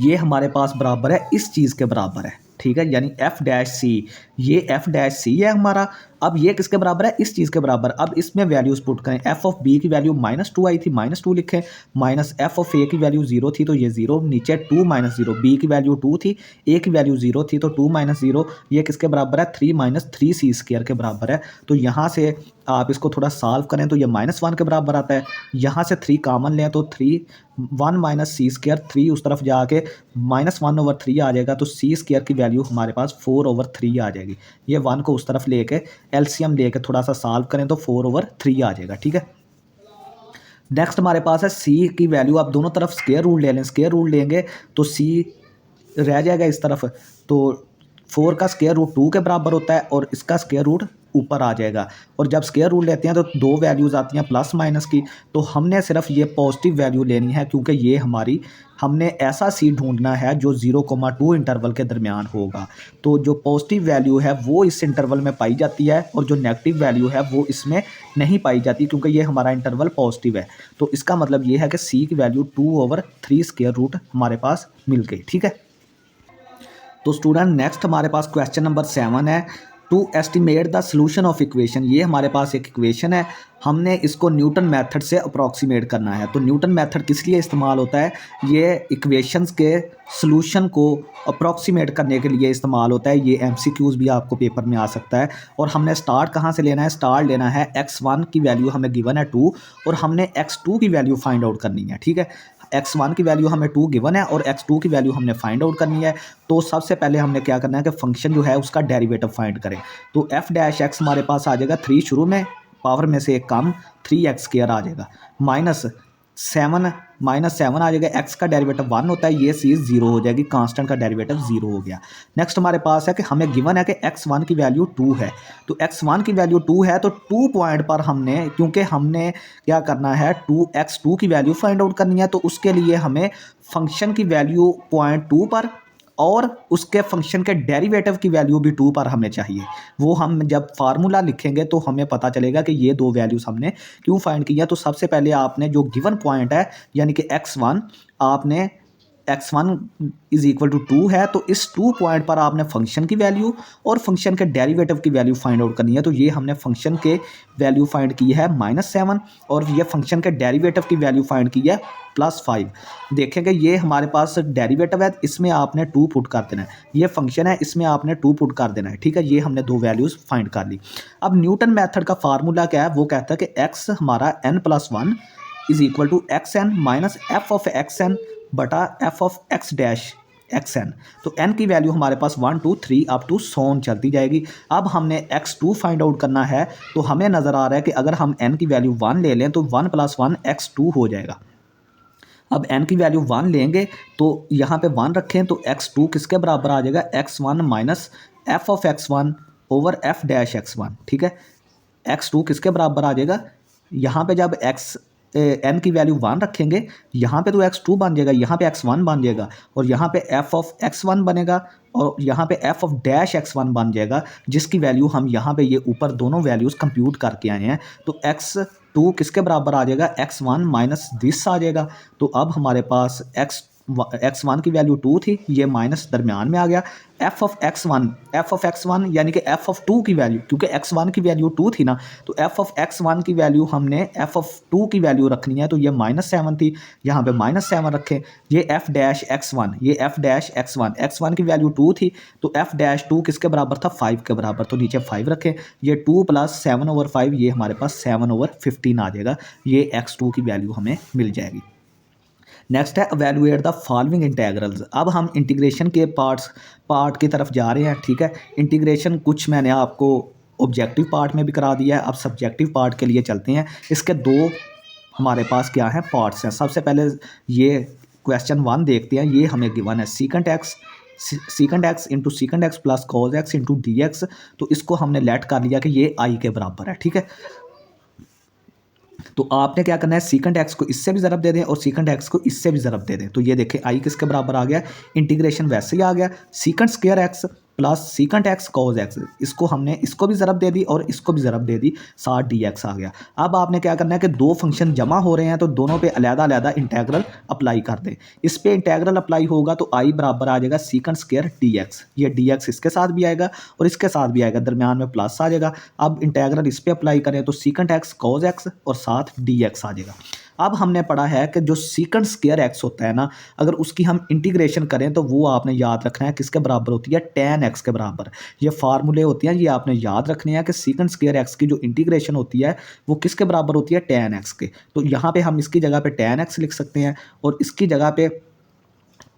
ये हमारे पास बराबर है इस चीज़ के बराबर है। ठीक है, यानी एफ डैश सी, ये एफ डैश सी है हमारा। अब ये किसके बराबर है, इस चीज़ के बराबर। अब इसमें वैल्यूज़ पुट करें, एफ ऑफ बी की वैल्यू -2 आई थी, -2 लिखें, माइनस एफ ऑफ ए की वैल्यू 0 थी तो ये 0, नीचे 2 माइनस 0, बी की वैल्यू 2 थी, ए की वैल्यू 0 थी तो 2 माइनस 0, ये किसके बराबर है, 3 माइनस 3c² के बराबर है। तो यहाँ से आप इसको थोड़ा सॉल्व करें तो ये -1 के बराबर आता है, यहाँ से 3 कॉमन लें तो 1 माइनस c², 3 उस तरफ जाके -1/3 आ जाएगा, तो c² की वैल्यू हमारे पास 4/3 आ जाएगी। ये 1 को उस तरफ लेके एलसीएम लेके थोड़ा सा सॉल्व करें तो 4/3 आ जाएगा। ठीक है, नेक्स्ट हमारे पास है c की वैल्यू, आप दोनों तरफ स्क्वायर रूट ले लें, स्क्वायर रूट लेंगे तो c रह जाएगा इस तरफ, तो 4 का स्क्वायर रूट 2 के बराबर होता है और इसका स्क्वायर रूट ऊपर आ जाएगा। और जब स्क्वायर रूट लेते हैं तो दो वैल्यूज़ आती हैं प्लस माइनस की, तो हमने सिर्फ ये पॉजिटिव वैल्यू लेनी है क्योंकि ये हमारी, हमने ऐसा सी ढूंढना है जो 0,2 इंटरवल के दरमियान होगा। तो जो पॉजिटिव वैल्यू है वो इस इंटरवल में पाई जाती है और जो नेगेटिव वैल्यू है वो इसमें नहीं पाई जाती क्योंकि ये हमारा इंटरवल पॉजिटिव है। तो इसका मतलब ये है कि सी की वैल्यू 2/3 स्क्वायर रूट हमारे पास मिल गई। ठीक है, तो स्टूडेंट नेक्स्ट हमारे पास क्वेश्चन नंबर 7 है, to estimate the solution of equation. ये हमारे पास एक इक्वेशन है, हमने इसको न्यूटन मेथड से अप्रॉक्सीमेट करना है। तो न्यूटन मेथड किस लिए इस्तेमाल होता है, ये इक्वेशंस के सोल्यूशन को अप्रॉक्सीमेट करने के लिए इस्तेमाल होता है। ये एमसीक्यूज़ भी आपको पेपर में आ सकता है। और हमने स्टार्ट कहाँ से लेना है, स्टार्ट लेना है x1 की वैल्यू हमें गिवन है 2 और हमने x2 की वैल्यू फाइंड आउट करनी है। ठीक है, x1 की वैल्यू हमें 2 गिवन है और x2 की वैल्यू हमने फाइंड आउट करनी है। तो सबसे पहले हमने क्या करना है कि फंक्शन जो है उसका डेरिवेटिव फाइंड करें। तो f डैश x हमारे पास आ जाएगा 3 शुरू में, पावर में से एक कम 3x² आ जाएगा, माइनस 7 -7 आ जाएगा, एक्स का डेरिवेटिव 1 होता है, ये चीज़ 0 हो जाएगी, कांस्टेंट का डेरिवेटिव 0 हो गया। नेक्स्ट हमारे पास है कि हमें गिवन है कि x1 की वैल्यू 2 है, तो x1 की वैल्यू 2 है, तो 2 पॉइंट पर हमने, क्योंकि हमने क्या करना है, 2x2 की वैल्यू फाइंड आउट करनी है, तो उसके लिए हमें फंक्शन की वैल्यू पॉइंट 2 पर और उसके फंक्शन के डेरिवेटिव की वैल्यू भी 2 पर हमें चाहिए। वो हम जब फार्मूला लिखेंगे तो हमें पता चलेगा कि ये दो वैल्यूज़ हमने क्यों फाइंड की है। तो सबसे पहले आपने जो गिवन पॉइंट है यानी कि x1, आपने x1 इज इक्वल टू 2 है, तो इस 2 पॉइंट पर आपने फंक्शन की वैल्यू और फंक्शन के डेरिवेटिव की वैल्यू फाइंड आउट करनी है। तो ये हमने फंक्शन के वैल्यू फाइंड की है -7 और ये फंक्शन के डेरिवेटिव की वैल्यू फाइंड की है +5। देखेंगे ये हमारे पास डेरिवेटिव है, इसमें आपने 2 पुट कर देना है, ये फंक्शन है, इसमें आपने 2 पुट कर देना है, ठीक है। ये हमने दो वैल्यूज़ फाइंड कर ली। अब न्यूटन मेथड का फार्मूला क्या है, वो कहता है कि x हमारा n+1 is equal to xn minus F of xn बटा f of x dash xn। तो n की वैल्यू हमारे पास 1 2 3 अप टू सोन चलती जाएगी। अब हमने x2 फाइंड आउट करना है, तो हमें नज़र आ रहा है कि अगर हम n की वैल्यू 1 ले लें तो 1 + 1 x2 हो जाएगा। अब n की वैल्यू 1 लेंगे तो यहाँ पे 1 रखें तो x2 किसके बराबर आ जाएगा, x1 minus F of x1 over F dash x1, ठीक है। x2 किसके बराबर आ जाएगा, यहाँ पे जब n की वैल्यू 1 रखेंगे, यहाँ पे तो x2 बन जाएगा, यहाँ पे x1 बन जाएगा और यहाँ पे f ऑफ x1 बनेगा और यहाँ पे f ऑफ डैश x1 बन जाएगा, जिसकी वैल्यू हम यहाँ पे ये ऊपर दोनों वैल्यूज़ कंप्यूट करके आए हैं। तो x2 किसके बराबर आ जाएगा, x1 माइनस दिस आ जाएगा। तो अब हमारे पास x1 की वैल्यू 2 थी, ये माइनस दरमियान में आ गया। f ऑफ x1 यानी कि f ऑफ 2 की वैल्यू, क्योंकि x1 की वैल्यू 2 थी ना, तो f ऑफ x1 की वैल्यू हमने f ऑफ 2 की वैल्यू रखनी है, तो ये -7 थी, यहाँ पे -7 रखें। ये f डैश x1, ये f डैश x1 की वैल्यू 2 थी, तो f डैश 2 किसके बराबर था, 5 के बराबर, तो नीचे 5 रखें। ये 2 + 7/5, ये हमारे पास 7/15 आ जाएगा, ये x2 की वैल्यू हमें मिल जाएगी। नेक्स्ट है एवेलुएट द फॉलोइंग इंटेग्रल्स। अब हम इंटीग्रेशन के पार्ट की तरफ जा रहे हैं, ठीक है। इंटीग्रेशन कुछ मैंने आपको ऑब्जेक्टिव पार्ट में भी करा दिया है, अब सब्जेक्टिव पार्ट के लिए चलते हैं। इसके दो हमारे पास क्या है, पार्ट्स हैं। सबसे पहले ये क्वेश्चन 1 देखते हैं, ये हमें गिवन है secant x into secant x plus cos x into D x. तो इसको हमने लेट कर लिया कि ये आई के बराबर है, ठीक है। तो आपने क्या करना है, सीकेंट एक्स को इससे भी ज़रब दे दें और सीकेंट एक्स को इससे भी ज़रब दे दें। तो ये देखें आई किसके बराबर आ गया, इंटीग्रेशन वैसे ही आ गया, secant square x plus secant x cos x. इसको हमने इसको भी ज़रब दे दी और इसको भी ज़रब दे दी, साथ डी एक्स आ गया। अब आपने क्या करना है कि दो फंक्शन जमा हो रहे हैं तो दोनों पे अलग-अलग इंटेग्रल अप्लाई कर दें। इस पे इंटेग्रल अप्लाई होगा तो आई बराबर आ जाएगा सीकेंट स्क्वायर डी एक्स। ये डी एक्स इसके साथ भी आएगा और इसके साथ भी आएगा, दरमियान में प्लस आ जाएगा। अब इंटेग्रल इस पे अप्लाई करें तो सीकेंट एक्स कॉज एक्स और साथ डी एक्स आ जाएगा। अब हमने पढ़ा है कि जो सीकेंट स्क्वायर एक्स होता है ना, अगर उसकी हम इंटीग्रेशन करें तो वो आपने याद रखना है किसके बराबर होती है, tan एक्स के बराबर। ये फार्मूले होती हैं, ये आपने याद रखने हैं कि सीकेंट स्क्वायर एक्स की जो इंटीग्रेशन होती है वो किसके बराबर होती है, tan एक्स के। तो यहाँ पे हम इसकी जगह पे tan एक्स लिख सकते हैं और इसकी जगह पे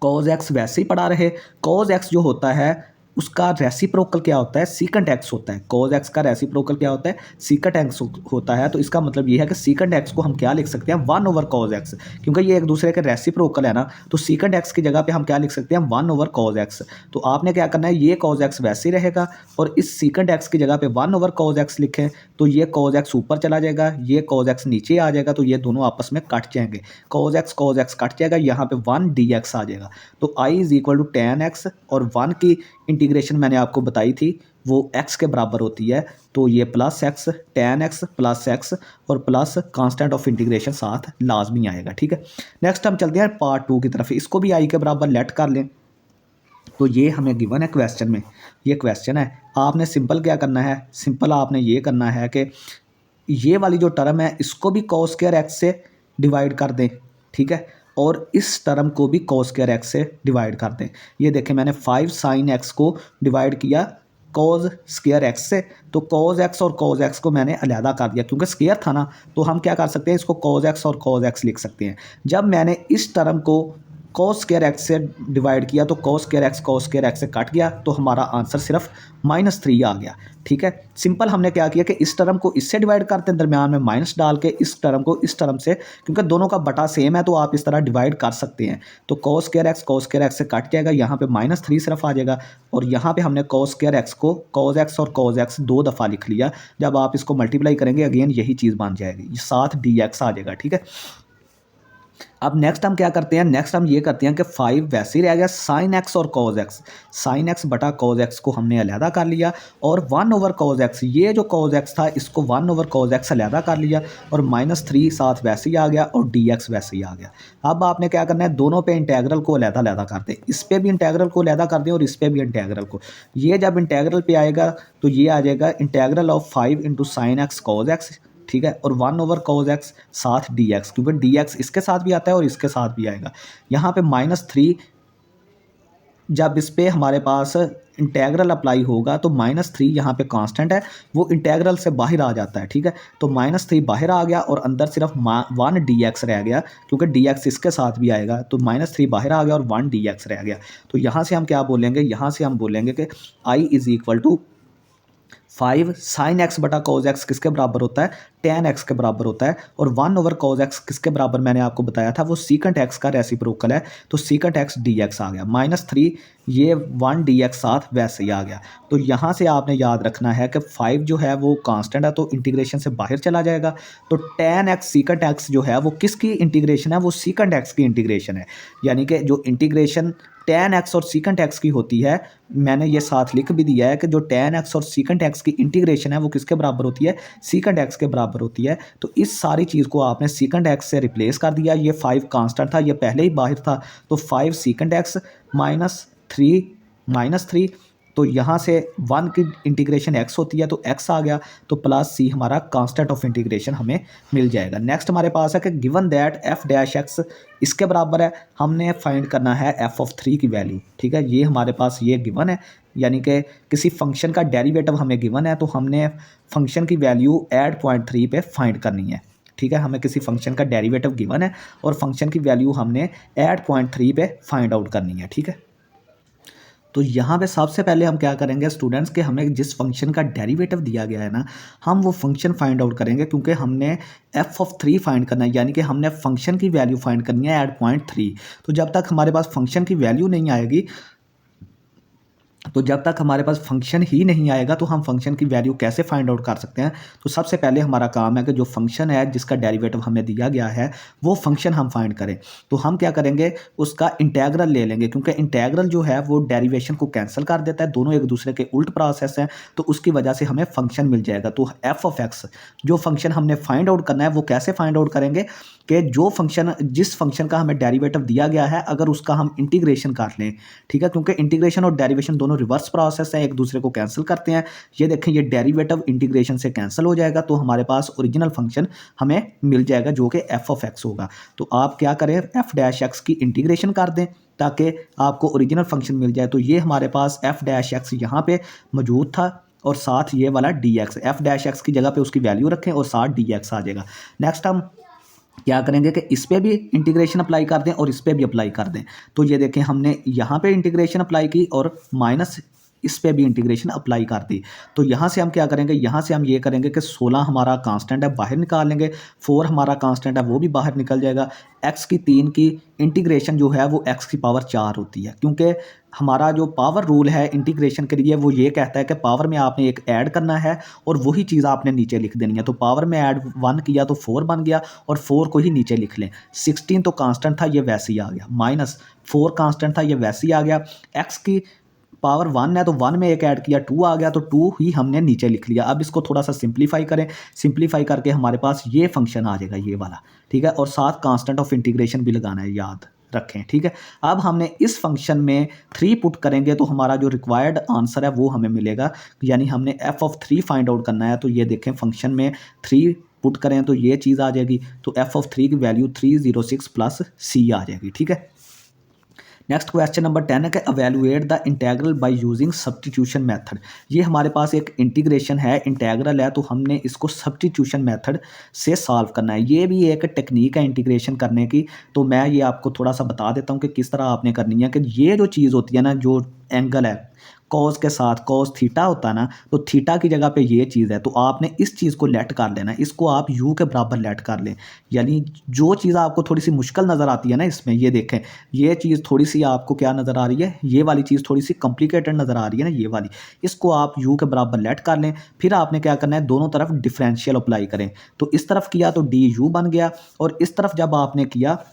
cos एक्स वैसे ही पड़ा रहे। cos एक्स जो होता है उसका रेसिप्रोकल क्या होता है, सीकेंट एक्स होता है। cos एक्स का रेसिप्रोकल क्या होता है, सीकेंट एक्स होता है। तो इसका मतलब ये है कि सीकेंट एक्स को हम क्या लिख सकते हैं, 1/cos एक्स, क्योंकि ये एक दूसरे के रेसिप्रोकल है ना। तो सीकेंट एक्स की जगह पे हम क्या लिख सकते हैं, 1/cos एक्स। तो आपने क्या करना है, ये cos एक्स वैसे ही रहेगा और इस सीकेंट एक्स की जगह पे 1/cos एक्स लिखें तो ये cos एक्स ऊपर चला जाएगा, ये cos एक्स नीचे आ जाएगा, तो ये दोनों आपस में कट जाएंगे, cos एक्स कट जाएगा, यहाँ पे 1 dx आ जाएगा। तो i = tan x और 1 की इंटीग्रेशन मैंने आपको बताई थी वो x के बराबर होती है। तो ये +x tan x plus x और प्लस कांस्टेंट ऑफ इंटीग्रेशन साथ लाजमी आएगा, ठीक है। नेक्स्ट हम चलते हैं पार्ट 2 की तरफ, इसको भी i के बराबर लेट कर लें। तो ये हमें गिवन है क्वेश्चन में, ये क्वेश्चन है। आपने सिंपल क्या करना है, सिंपल आपने ये करना है कि ये वाली जो टर्म है इसको भी cos स्क्वायर एक्स से डिवाइड कर दें, ठीक है, और इस टर्म को भी cos स्क्वायर एक्स से डिवाइड कर दें। ये देखें मैंने 5 sin x को डिवाइड किया cos स्क्वायर एक्स से, तो cos x और cos x को मैंने अलहदा कर दिया क्योंकि स्क्वायर था ना। तो हम क्या कर सकते हैं, इसको cos x और cos x लिख सकते हैं। जब मैंने इस टर्म को cos स्क्वायर एक्स से डिवाइड किया तो cos स्क्वायर एक्स से कट गया, तो हमारा आंसर सिर्फ -3 आ गया। ठीक है, सिंपल हमने क्या किया कि इस टर्म को इससे डिवाइड करते हैं, दरमियान में माइनस डाल के इस टर्म को इस टर्म से, क्योंकि दोनों का बटा सेम है तो आप इस तरह डिवाइड कर सकते हैं। तो cos स्क्वायर एक्स से कट जाएगा, यहाँ पे -3 सिर्फ आ जाएगा, और यहाँ पे हमने cos स्क्वायर एक्स को cos एक्स और cos एक्स 2 दफ़ा लिख लिया। जब आप इसको मल्टीप्लाई करेंगे अगेन यही चीज़ बन जाएगी, ये साथ dx आ जाएगा। ठीक है, अब नेक्स्ट हम क्या करते हैं, नेक्स्ट हम ये करते हैं कि 5 वैसे ही रह गया, sin x और cos x, sin x बटा cos x को हमने अलहदा कर लिया, और 1/cos x, ये जो cos x था इसको 1/cos x अलहदा कर लिया, और -3 साथ वैसे ही आ गया, और dx वैसे ही आ गया। अब आपने क्या करना है, दोनों पे इंटेग्रल को अलहदा कर दें, इस पे भी इंटेग्रल को अलहदा कर दें और इस पे भी इंटेग्रल को। ये जब इंटेग्रल पे आएगा तो ये आ जाएगा integral of 5 × sin x cos x, ठीक है, और 1/cos x साथ dx, क्योंकि dx इसके साथ भी आता है और इसके साथ भी आएगा। यहाँ पे -3 जब इस पे हमारे पास इंटेग्रल अप्लाई होगा तो -3 यहाँ पे कांस्टेंट है, वो इंटेग्रल से बाहर आ जाता है। ठीक है, तो -3 बाहर आ गया और अंदर सिर्फ 1 dx रह गया, क्योंकि dx इसके साथ भी आएगा, तो -3 बाहर आ गया और 1 dx रह गया। तो यहाँ से हम क्या बोलेंगे, यहाँ से हम बोलेंगे कि I = 5 sin x बटा cos x किसके बराबर होता है, tan x के बराबर होता है, और 1/cos x किसके बराबर मैंने आपको बताया था, वो secant x का रेसिप्रोकल है, तो secant x dx आ गया। -3 ये 1 dx साथ वैसे ही आ गया। तो यहाँ से आपने याद रखना है कि 5 जो है वो कांस्टेंट है, तो इंटीग्रेशन से बाहर चला जाएगा, तो tan x secant x जो है वो किसकी इंटीग्रेशन है, वो secant x की इंटीग्रेशन है। यानी कि जो इंटीग्रेशन tan x और secant x की होती है, मैंने ये साथ लिख भी दिया है कि जो tan x और secant x की इंटीग्रेशन है वो किसके बराबर होती है, secant x के बराबर होती है। तो इस सारी चीज़ को आपने secant x से रिप्लेस कर दिया, ये 5 कांस्टेंट था, ये पहले ही बाहर था, तो 5 secant x -3 तो यहाँ से 1 की इंटीग्रेशन x होती है तो x आ गया, तो +c हमारा कांस्टेंट ऑफ इंटीग्रेशन हमें मिल जाएगा। नेक्स्ट हमारे पास है कि गिवन दैट f' इसके बराबर है, हमने फाइंड करना है f(3) की वैल्यू। ठीक है, ये हमारे पास ये गिवन है, यानी कि किसी फंक्शन का डेरिवेटिव हमें गिवन है, तो हमने फंक्शन की वैल्यू ऐड पॉइंट 3 पे फाइंड करनी है। ठीक है, हमें किसी फंक्शन का डेरिवेटिव गिवन है और फंक्शन की वैल्यू हमने ऐड पॉइंट 3 पे फाइंड आउट करनी है। ठीक है, तो यहाँ पे सबसे पहले हम क्या करेंगे स्टूडेंट्स के, हमें जिस फंक्शन का डेरिवेटिव दिया गया है ना, हम वो फंक्शन फाइंड आउट करेंगे, क्योंकि हमने f(3) फाइंड करना है, यानी कि हमने फंक्शन की वैल्यू फाइंड करनी है ऐड पॉइंट 3। तो जब तक हमारे पास फंक्शन की वैल्यू नहीं आएगी, तो जब तक हमारे पास फंक्शन ही नहीं आएगा तो हम फंक्शन की वैल्यू कैसे फाइंड आउट कर सकते हैं। तो सबसे पहले हमारा काम है कि जो फंक्शन है जिसका डेरिवेटिव हमें दिया गया है वो फंक्शन हम फाइंड करें। तो हम क्या करेंगे, उसका इंटेग्रल ले लेंगे, क्योंकि इंटेग्रल जो है वो डेरिवेशन को कैंसिल कर देता है, दोनों एक दूसरे के उल्ट प्रोसेस हैं, तो उसकी वजह से हमें फंक्शन मिल जाएगा। तो f(x) जो फंक्शन हमने फाइंड आउट करना है वो कैसे फाइंड आउट करेंगे कि जो फंक्शन जिस फंक्शन का हमें डेरिवेटिव दिया गया है अगर उसका हम इंटीग्रेशन कर लें। ठीक है, क्योंकि इंटीग्रेशन और डेरिवेशन दोनों रिवर्स प्रोसेस है, एक दूसरे को कैंसिल करते हैं। ये देखें, ये डेरिवेटिव इंटीग्रेशन से कैंसिल हो जाएगा, तो हमारे पास ओरिजिनल फंक्शन हमें मिल जाएगा जो कि f(x) होगा। तो आप क्या करें, f'(x) की इंटीग्रेशन कर दें ताकि आपको ओरिजिनल फंक्शन मिल जाए। तो ये हमारे पास f'(x) यहाँ पे मौजूद था, और साथ ये वाला dx, f'(x) की जगह पे उसकी वैल्यू रखें और साथ dx आ जाएगा। नेक्स्ट हम क्या करेंगे कि इस पे भी इंटीग्रेशन अप्लाई कर दें और इस पे भी अप्लाई कर दें। तो ये देखें, हमने यहाँ पे इंटीग्रेशन अप्लाई की और माइनस इस पे भी इंटीग्रेशन अप्लाई कर दी। तो यहाँ से हम क्या करेंगे, यहाँ से हम ये करेंगे कि 16 हमारा कांस्टेंट है, बाहर निकाल लेंगे, 4 हमारा कांस्टेंट है वो भी बाहर निकल जाएगा। x की 3 की इंटीग्रेशन जो है वो x की पावर 4 होती है, क्योंकि हमारा जो पावर रूल है इंटीग्रेशन के लिए वो ये कहता है कि पावर में आपने एक ऐड करना है और वही चीज़ आपने नीचे लिख देनी है। तो पावर में ऐड 1 किया तो 4 बन गया, और 4 को ही नीचे लिख लें। 16 तो कांस्टेंट था, ये वैसे ही आ गया, -4 कांस्टेंट था, ये वैसे ही आ गया। x की पावर 1 है तो 1 में एक ऐड किया, 2 आ गया, तो 2 ही हमने नीचे लिख लिया। अब इसको थोड़ा सा सिंप्लीफाई करें, सिंप्लीफाई करके हमारे पास ये फंक्शन आ जाएगा, ये वाला। ठीक है, और साथ कांस्टेंट ऑफ इंटीग्रेशन भी लगाना है, याद रखें। ठीक है, अब हमने इस फंक्शन में 3 पुट करेंगे तो हमारा जो रिक्वायर्ड आंसर है वो हमें मिलेगा, यानी हमने f(3) फाइंड आउट करना है। तो ये देखें, फंक्शन में 3 पुट करें तो ये चीज़ आ जाएगी, तो f(3) की वैल्यू 306 + c आ जाएगी। ठीक है, नेक्स्ट क्वेश्चन नंबर 10 है कि evaluate the integral by using substitution method. ये हमारे पास एक इंटीग्रेशन है, इंटेग्रल है, तो हमने इसको सब्स्टिट्यूशन मेथड से सॉल्व करना है। ये भी एक टेक्निक है इंटीग्रेशन करने की, तो मैं ये आपको थोड़ा सा बता देता हूँ कि किस तरह आपने करनी है। कि ये जो चीज़ होती है ना, जो एंगल है कॉस के साथ, कॉस थीटा होता है ना, तो थीटा की जगह पे ये चीज़ है, तो आपने इस चीज़ को लेट कर लेना है, इसको आप यू के बराबर लेट कर लें। यानी जो चीज़ आपको थोड़ी सी मुश्किल नज़र आती है ना इसमें, ये देखें, ये चीज़ थोड़ी सी आपको क्या नज़र आ रही है, ये वाली चीज़ थोड़ी सी कॉम्प्लिकेटेड नज़र आ रही है ना, ये वाली, इसको आप यू के बराबर लेट कर लें। फिर आपने क्या करना है, दोनों तरफ डिफरेंशियल अप्लाई करें। तो इस तरफ किया तो डी यू बन गया, और इस तरफ जब आपने किया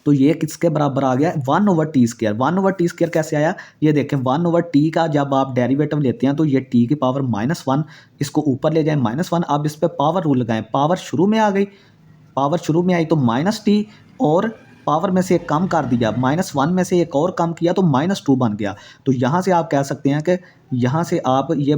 तो ये किसके बराबर आ गया, 1/t²। 1/t² कैसे आया, ये देखें, 1/t का जब आप डेरिवेटिव लेते हैं तो ये t की पावर -1, इसको ऊपर ले जाएं -1, अब इस पर पावर रूल लगाएं, पावर शुरू में आ गई, पावर शुरू में आई तो -t, और पावर में से एक कम कर दिया, -1 में से एक और कम किया तो -2 बन गया। तो यहाँ से आप कह सकते हैं कि यहाँ से आप ये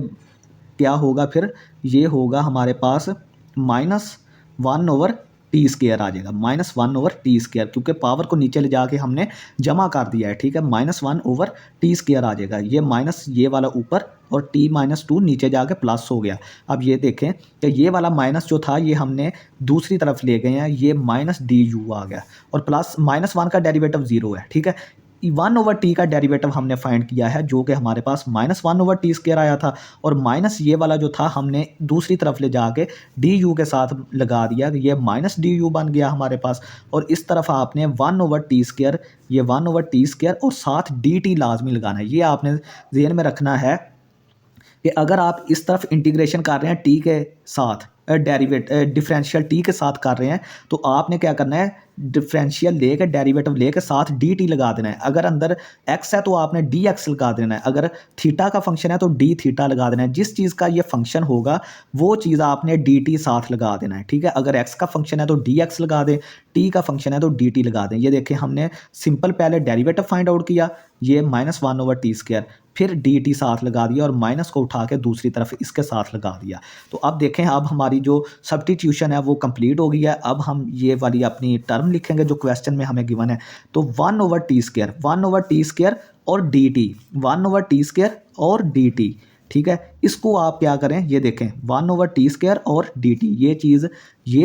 क्या होगा, फिर ये होगा हमारे पास -1/t² आ जाएगा, -1/t², क्योंकि पावर को नीचे ले जाके हमने जमा कर दिया है, ठीक है। -1/t² आ जाएगा, ये माइनस ये वाला ऊपर और t-2 नीचे जाके प्लस हो गया। अब ये देखें कि ये वाला माइनस जो था ये हमने दूसरी तरफ ले गए हैं, ये -du आ गया, और प्लस -1 का डेरिवेटिव 0 है, ठीक है। 1/t का डेरिवेटिव हमने फाइंड किया है, जो कि हमारे पास -1/t² आया था, और माइनस ये वाला जो था हमने दूसरी तरफ ले जाके du के साथ लगा दिया, ये -du बन गया हमारे पास। और इस तरफ आपने 1/t², ये 1/t² और साथ dt लाजमी लगाना है। ये आपने ज़हन में रखना है कि अगर आप इस तरफ इंटीग्रेशन कर रहे हैं टी के साथ, डिफरेंशियल टी के साथ कर रहे हैं, तो आपने क्या करना है, डिफरेंशियल लेके डेरिवेटिव लेके साथ डी टी लगा देना है। अगर अंदर एक्स है तो आपने डी एक्स लगा देना है, अगर थीटा का फंक्शन है तो डी थीटा लगा देना है। जिस चीज़ का ये फंक्शन होगा वो चीज़ आपने डी टी साथ लगा देना है, ठीक है। अगर एक्स का फंक्शन है तो डी एक्स लगा दें, टी का फंक्शन है तो डी टी लगा दें। ये देखें, हमने सिंपल पहले डेरिवेटिव फाइंड आउट किया, ये -1/t², फिर डी टी साथ लगा दिया, और माइनस को उठा के दूसरी तरफ इसके साथ लगा दिया। तो अब देखें, अब हमारी जो सब्स्टिट्यूशन है वो कंप्लीट हो गई है। अब हम ये वाली अपनी टर्म लिखेंगे जो क्वेश्चन में हमें गिवन है। तो 1/t² और डी टी, 1/t² और डी टी, ठीक है। इसको आप क्या करें, ये देखें, 1/t² और डी टी, ये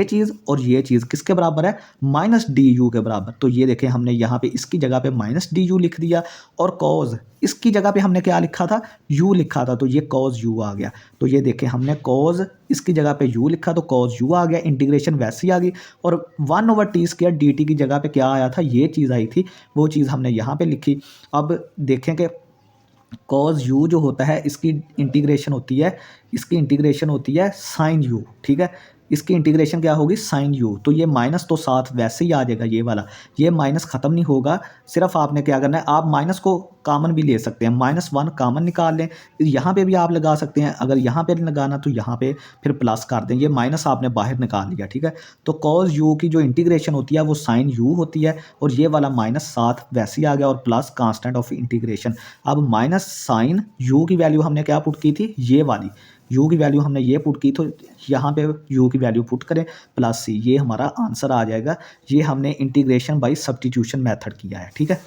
चीज़ और ये चीज़ किसके बराबर है, -du के बराबर। तो ये देखें, हमने यहाँ पे इसकी जगह पे -du लिख दिया, और कॉज इसकी जगह पे हमने क्या लिखा था, u लिखा था, तो ये cos u आ गया। तो ये देखें, हमने cos इसकी जगह पे u लिखा तो cos u आ गया, इंटीग्रेशन वैसी आ गई। और 1/t² dt की जगह पे क्या आया था, ये चीज़ आई थी, वो चीज़ हमने यहाँ पे लिखी। अब देखें कि cos u जो होता है इसकी इंटीग्रेशन होती है sin u, ठीक है। इसकी इंटीग्रेशन क्या होगी, sin u। तो ये माइनस तो साथ वैसे ही आ जाएगा, ये वाला, ये माइनस ख़त्म नहीं होगा। सिर्फ आपने क्या करना है, आप माइनस को कॉमन भी ले सकते हैं, -1 कॉमन निकाल लें, यहाँ पे भी आप लगा सकते हैं। अगर यहाँ पे लगाना तो यहाँ पे फिर प्लस कर दें, ये माइनस आपने बाहर निकाल लिया, ठीक है। तो cos u की जो इंटीग्रेशन होती है वो sin u होती है, और ये वाला माइनस साथ वैसे ही आ गया, और प्लस कांस्टेंट ऑफ इंटीग्रेशन। अब -sin u की वैल्यू हमने क्या पुट की थी, ये वाली u की वैल्यू हमने ये पुट की, तो यहाँ पे u की वैल्यू पुट करें +c, ये हमारा आंसर आ जाएगा। ये हमने इंटीग्रेशन बाय सब्स्टिट्यूशन मेथड किया है, ठीक है।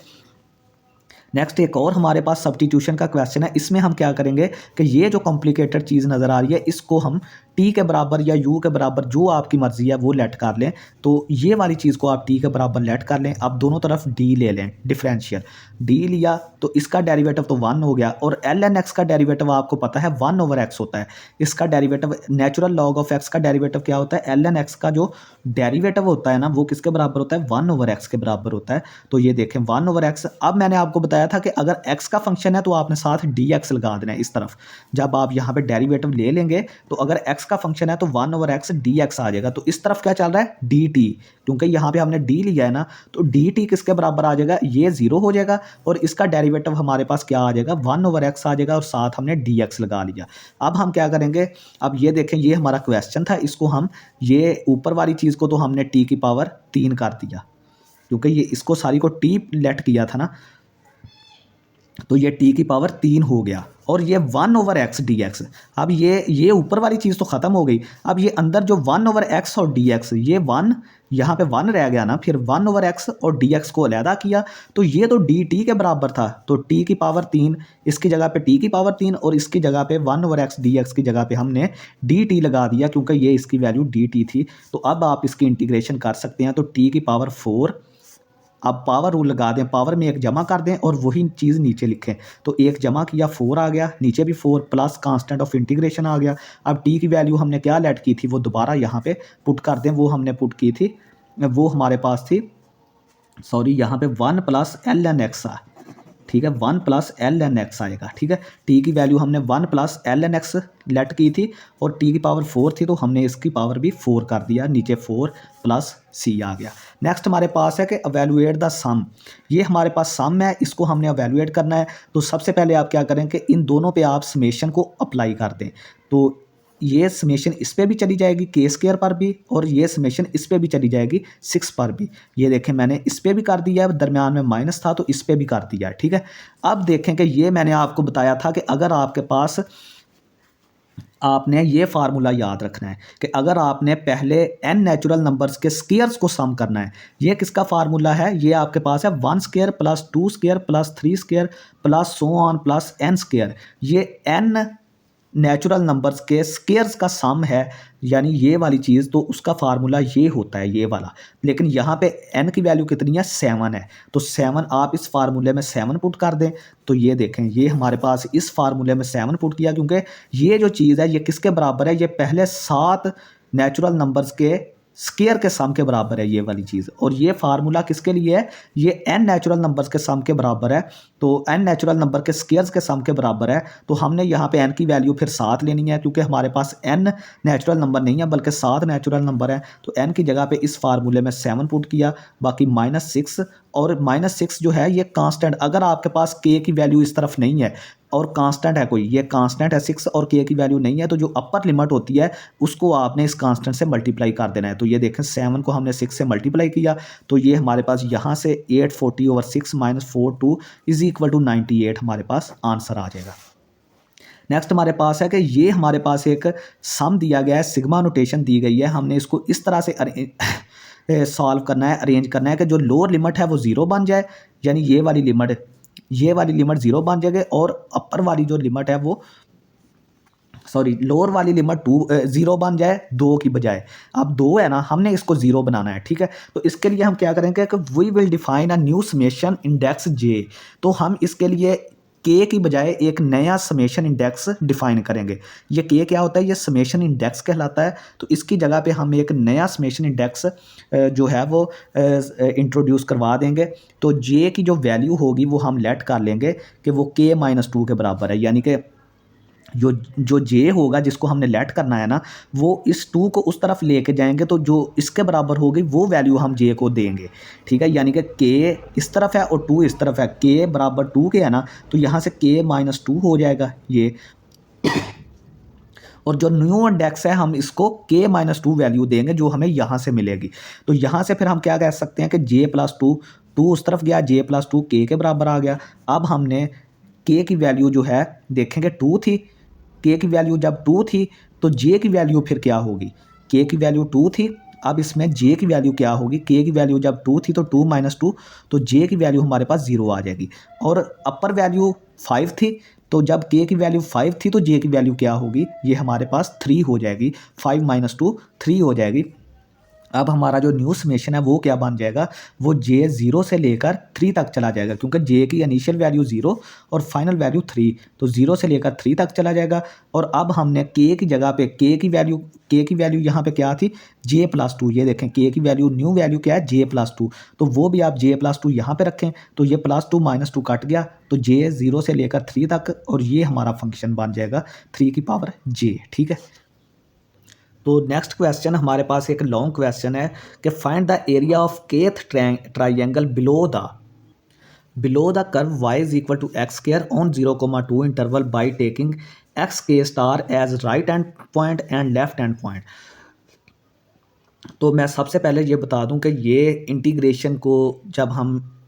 नेक्स्ट एक और हमारे पास सब्स्टिट्यूशन का क्वेश्चन है। इसमें हम क्या करेंगे कि ये जो कॉम्प्लिकेटेड चीज़ नज़र आ रही है इसको हम t के बराबर या u के बराबर, जो आपकी मर्ज़ी है वो लेट कर लें। तो ये वाली चीज़ को आप t के बराबर लेट कर लें। अब दोनों तरफ d ले लें, डिफरेंशियल d लिया तो इसका डेरिवेटिव तो 1 हो गया, और ln x का डेरिवेटिव आपको पता है 1/x होता है। इसका derivative, natural log of x का डेरिवेटिव क्या होता है, ln x का जो डेरिवेटिव होता है ना वो किसके बराबर होता है, 1/x के बराबर होता है। तो ये देखें 1/x। अब मैंने आपको बताया था कि अगर x का फंक्शन है तो आपने साथ dx लगा देना है इस तरफ। जब आप यहाँ पे डेरिवेटिव ले लेंगे तो अगर x का फंक्शन है तो 1/x dx आ जाएगा। तो इस तरफ क्या चल रहा है, dt, क्योंकि यहाँ पे हमने d लिया है ना, तो dt किसके बराबर आ जाएगा, ये 0 हो जाएगा, और इसका डेरिवेटिव हमारे पास क्या आ जाएगा, 1/x आ जाएगा, और साथ हमने dx लगा लिया। अब हम क्या करेंगे, अब ये देखें, ये हमारा क्वेश्चन था, इसको हम ये ऊपर वाली चीज़ को तो हमने t की पावर 3 कर दिया, क्योंकि ये इसको सारी को t लेट किया था ना। तो ये टी की पावर 3 हो गया, और ये 1/x dx। अब ये ऊपर वाली चीज़ तो ख़त्म हो गई। अब ये अंदर जो 1/x और dx, ये 1 यहाँ पे 1 रह गया ना, फिर 1/x और dx को अलहदा किया, तो ये तो dt के बराबर था, तो t की पावर 3, इसकी जगह पे t की पावर 3, और इसकी जगह पे 1/x dx की जगह पे हमने dt लगा दिया, क्योंकि ये इसकी वैल्यू dt थी। तो अब आप इसकी इंटीग्रेशन कर सकते हैं, तो t की पावर 4, अब पावर रूल लगा दें, पावर में एक जमा कर दें और वही चीज़ नीचे लिखें। तो एक जमा किया 4 आ गया, नीचे भी 4 प्लस कांस्टेंट ऑफ इंटीग्रेशन आ गया। अब टी की वैल्यू हमने क्या लेट की थी वो दोबारा यहाँ पे पुट कर दें, वो हमने पुट की थी, वो हमारे पास थी, सॉरी यहाँ पे 1 प्लस एल एन एक्स आ, ठीक है, 1 प्लस एल एन एक्स आएगा। ठीक है, टी की वैल्यू हमने 1 plus l n x let की थी, और टी की पावर 4 थी, तो हमने इसकी पावर भी 4 कर दिया, नीचे 4 प्लस सी आ गया। नेक्स्ट हमारे पास है कि अवेलुएट द सम। ये हमारे पास सम है, इसको हमने अवेलुएट करना है। तो सबसे पहले आप क्या करें कि इन दोनों पे आप समेशन को अप्लाई कर दें। तो ये समेशन इस पे भी चली जाएगी के स्क्वायर पर भी, और ये समेशन इस पे भी चली जाएगी 6 पर भी। ये देखें मैंने इस पे भी कर दिया है, दरमियान में माइनस था तो इस पे भी कर दिया है। ठीक है, अब देखें कि ये मैंने आपको बताया था कि अगर आपके पास, आपने ये फार्मूला याद रखना है कि अगर आपने पहले n नेचुरल नंबर्स के स्क्वायर्स को सम करना है, ये किसका फार्मूला है, ये आपके पास है 1 square plus 2 square plus 3 square plus so on plus n square. ये n नेचुरल नंबर्स के स्क्वायर्स का सम है, यानी ये वाली चीज़, तो उसका फार्मूला ये होता है, ये वाला। लेकिन यहाँ पे n की वैल्यू कितनी है, 7 है, तो 7 आप इस फार्मूले में 7 पुट कर दें। तो ये देखें, ये हमारे पास इस फार्मूले में 7 पुट किया, क्योंकि ये जो चीज़ है ये किसके बराबर है, ये पहले 7 नेचुरल नंबर्स के स्क्वायर के सम के बराबर है, ये वाली चीज़। और ये फार्मूला किसके लिए है, ये n नेचुरल नंबर्स के सम के बराबर है, तो n नेचुरल नंबर के स्क्वायर्स के सम के बराबर है। तो हमने यहाँ पे n की वैल्यू फिर 7 लेनी है, क्योंकि हमारे पास n नेचुरल नंबर नहीं है बल्कि 7 नेचुरल नंबर है। तो n की जगह पे इस फार्मूले में 7 पुट किया, बाकी -6, और -6 जो है ये कांस्टेंट, अगर आपके पास k की वैल्यू इस तरफ नहीं है और कांस्टेंट है कोई, ये कांस्टेंट है 6 और k की वैल्यू नहीं है, तो जो अपर लिमिट होती है उसको आपने इस कांस्टेंट से मल्टीप्लाई कर देना है। तो ये देखें 7 को हमने 6 से मल्टीप्लाई किया, तो ये हमारे पास यहाँ से 840/6 - 42 = 98 हमारे पास आंसर आ जाएगा। नेक्स्ट हमारे पास है कि ये हमारे पास एक सम दिया गया है, सिग्मा नोटेशन दी गई है, हमने इसको इस तरह से सॉल्व करना है, अरेंज करना है कि जो लोअर लिमिट है वो 0 बन जाए, यानी ये वाली लिमिट 0 बन जाएगी, और अपर वाली जो लिमिट है वो, सॉरी, लोअर वाली लिमिट 0 बन जाए 2 की बजाय। अब 2 है ना, हमने इसको 0 बनाना है। ठीक है, तो इसके लिए हम क्या करेंगे कि we will define a new summation index J. तो हम इसके लिए के की बजाय एक नया समेशन इंडेक्स डिफाइन करेंगे। ये के क्या होता है, ये समेशन इंडेक्स कहलाता है। तो इसकी जगह पे हम एक नया समेशन इंडेक्स जो है वो इंट्रोड्यूस करवा देंगे। तो जे की जो वैल्यू होगी वो हम लेट कर लेंगे कि वो k-2 के बराबर है, यानी कि जो जे होगा जिसको हमने लेट करना है ना, वो इस 2 को उस तरफ लेके जाएंगे, तो जो इसके बराबर होगी वो वैल्यू हम जे को देंगे। ठीक है, यानी कि के इस तरफ है और 2 इस तरफ है, के बराबर 2 के है ना, तो यहाँ से k-2 हो जाएगा ये। और जो न्यू इंडेक्स है हम इसको k-2 वैल्यू देंगे जो हमें यहाँ से मिलेगी। तो यहाँ से फिर हम क्या कह सकते हैं कि j+2, 2 उस तरफ गया, j+2 k के बराबर आ गया। अब हमने k की वैल्यू जो है देखेंगे 2 थी, k की वैल्यू जब 2 थी तो j की वैल्यू फिर क्या होगी, k की वैल्यू 2 थी, अब इसमें j की वैल्यू क्या होगी, k की वैल्यू जब 2 थी तो 2 - 2, तो j की वैल्यू हमारे पास 0 आ जाएगी। और अपर वैल्यू 5 थी, तो जब k की वैल्यू 5 थी तो j की वैल्यू क्या होगी, ये हमारे पास 3 हो जाएगी, 5 - 2 3 हो जाएगी। अब हमारा जो न्यू समेशन है वो क्या बन जाएगा, वो j 0 से लेकर 3 तक चला जाएगा, क्योंकि j की इनिशियल वैल्यू 0 और फाइनल वैल्यू 3, तो 0 से लेकर 3 तक चला जाएगा। और अब हमने k की जगह पे k की वैल्यू यहाँ पे क्या थी, j+2। ये देखें k की वैल्यू, न्यू वैल्यू क्या है, j+2, तो वो भी आप j+2 यहाँ पे रखें, तो ये +2 - 2 कट गया, तो j 0 से लेकर 3 तक, और ये हमारा फंक्शन बन जाएगा 3 की पावर j। ठीक है, तो नेक्स्ट क्वेश्चन हमारे पास एक लॉन्ग क्वेश्चन है कि find the area of kth triangle below the curve y = x² on 0,2 interval by taking xk* as right hand point and left hand point. तो मैं सबसे पहले ये बता दूं कि ये इंटीग्रेशन को जब हम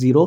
0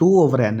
2/n،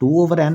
2/n،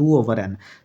2/n۔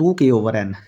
2k/n،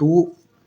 2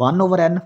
1/n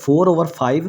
4/5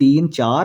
3 4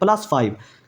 +5،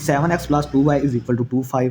7x + 2y = 25۔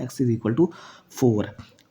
x = 4،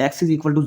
x =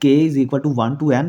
k = 1 to n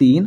3،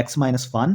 x-1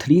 3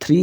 3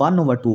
1/2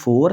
4،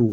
2،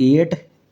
8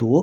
2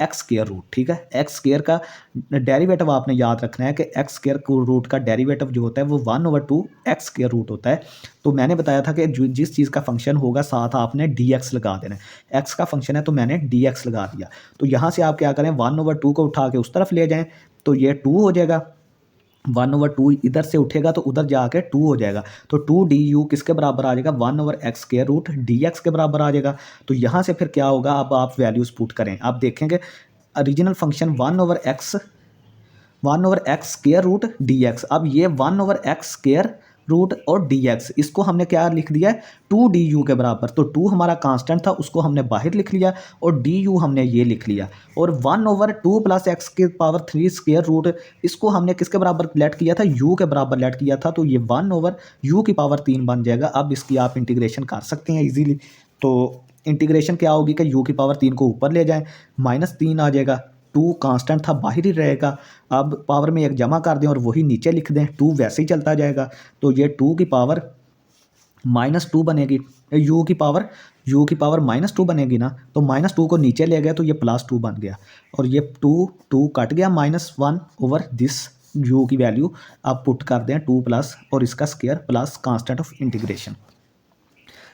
x square root, ठीक है। एक्स स्क्वायर का डेरिवेटिव आपने याद रखना है कि एक्स स्क्वायर रूट का डेरिवेटिव जो होता है वो 1/2 एक्स स्क्वायर रूट होता है। तो मैंने बताया था कि जिस चीज़ का फंक्शन होगा साथ आपने डी एक्स लगा देना है। एक्स का फंक्शन है तो मैंने डी एक्स लगा दिया। तो यहाँ से आप क्या करें, 1/2 को उठा के उस तरफ ले जाएँ तो ये 2 हो जाएगा। 1/2 इधर से उठेगा तो उधर जाके 2 हो जाएगा। तो 2 du किसके बराबर आ जाएगा, 1/x स्क्वायर रूट dx के बराबर आ जाएगा। तो यहाँ से फिर क्या होगा, अब आप वैल्यूज़ पुट करें, आप देखेंगे original function 1/x square root dx। अब ये 1/x स्क्वायर रूट और dx इसको हमने क्या लिख दिया है, 2du के बराबर। तो 2 हमारा कांस्टेंट था, उसको हमने बाहर लिख लिया और du हमने ये लिख लिया। और 1/2 + x की पावर 3 स्क्वायर रूट इसको हमने किसके बराबर लेट किया था, u के बराबर लेट किया था। तो ये 1/u की पावर 3 बन जाएगा। अब इसकी आप इंटीग्रेशन कर सकते हैं इजीली। तो इंटीग्रेशन क्या होगी कि u की पावर 3 को ऊपर ले जाएं, -3 आ जाएगा। 2 कांस्टेंट था, बाहर ही रहेगा। अब पावर में एक जमा कर दें और वही नीचे लिख दें, 2 वैसे ही चलता जाएगा। तो ये 2 की पावर -2 बनेगी, u की पावर -2 बनेगी ना। तो -2 को नीचे ले गया तो ये +2 बन गया। और ये 2 कट गया, -1/दिस u की वैल्यू आप पुट कर दें 2 प्लस और इसका square plus constant of integration.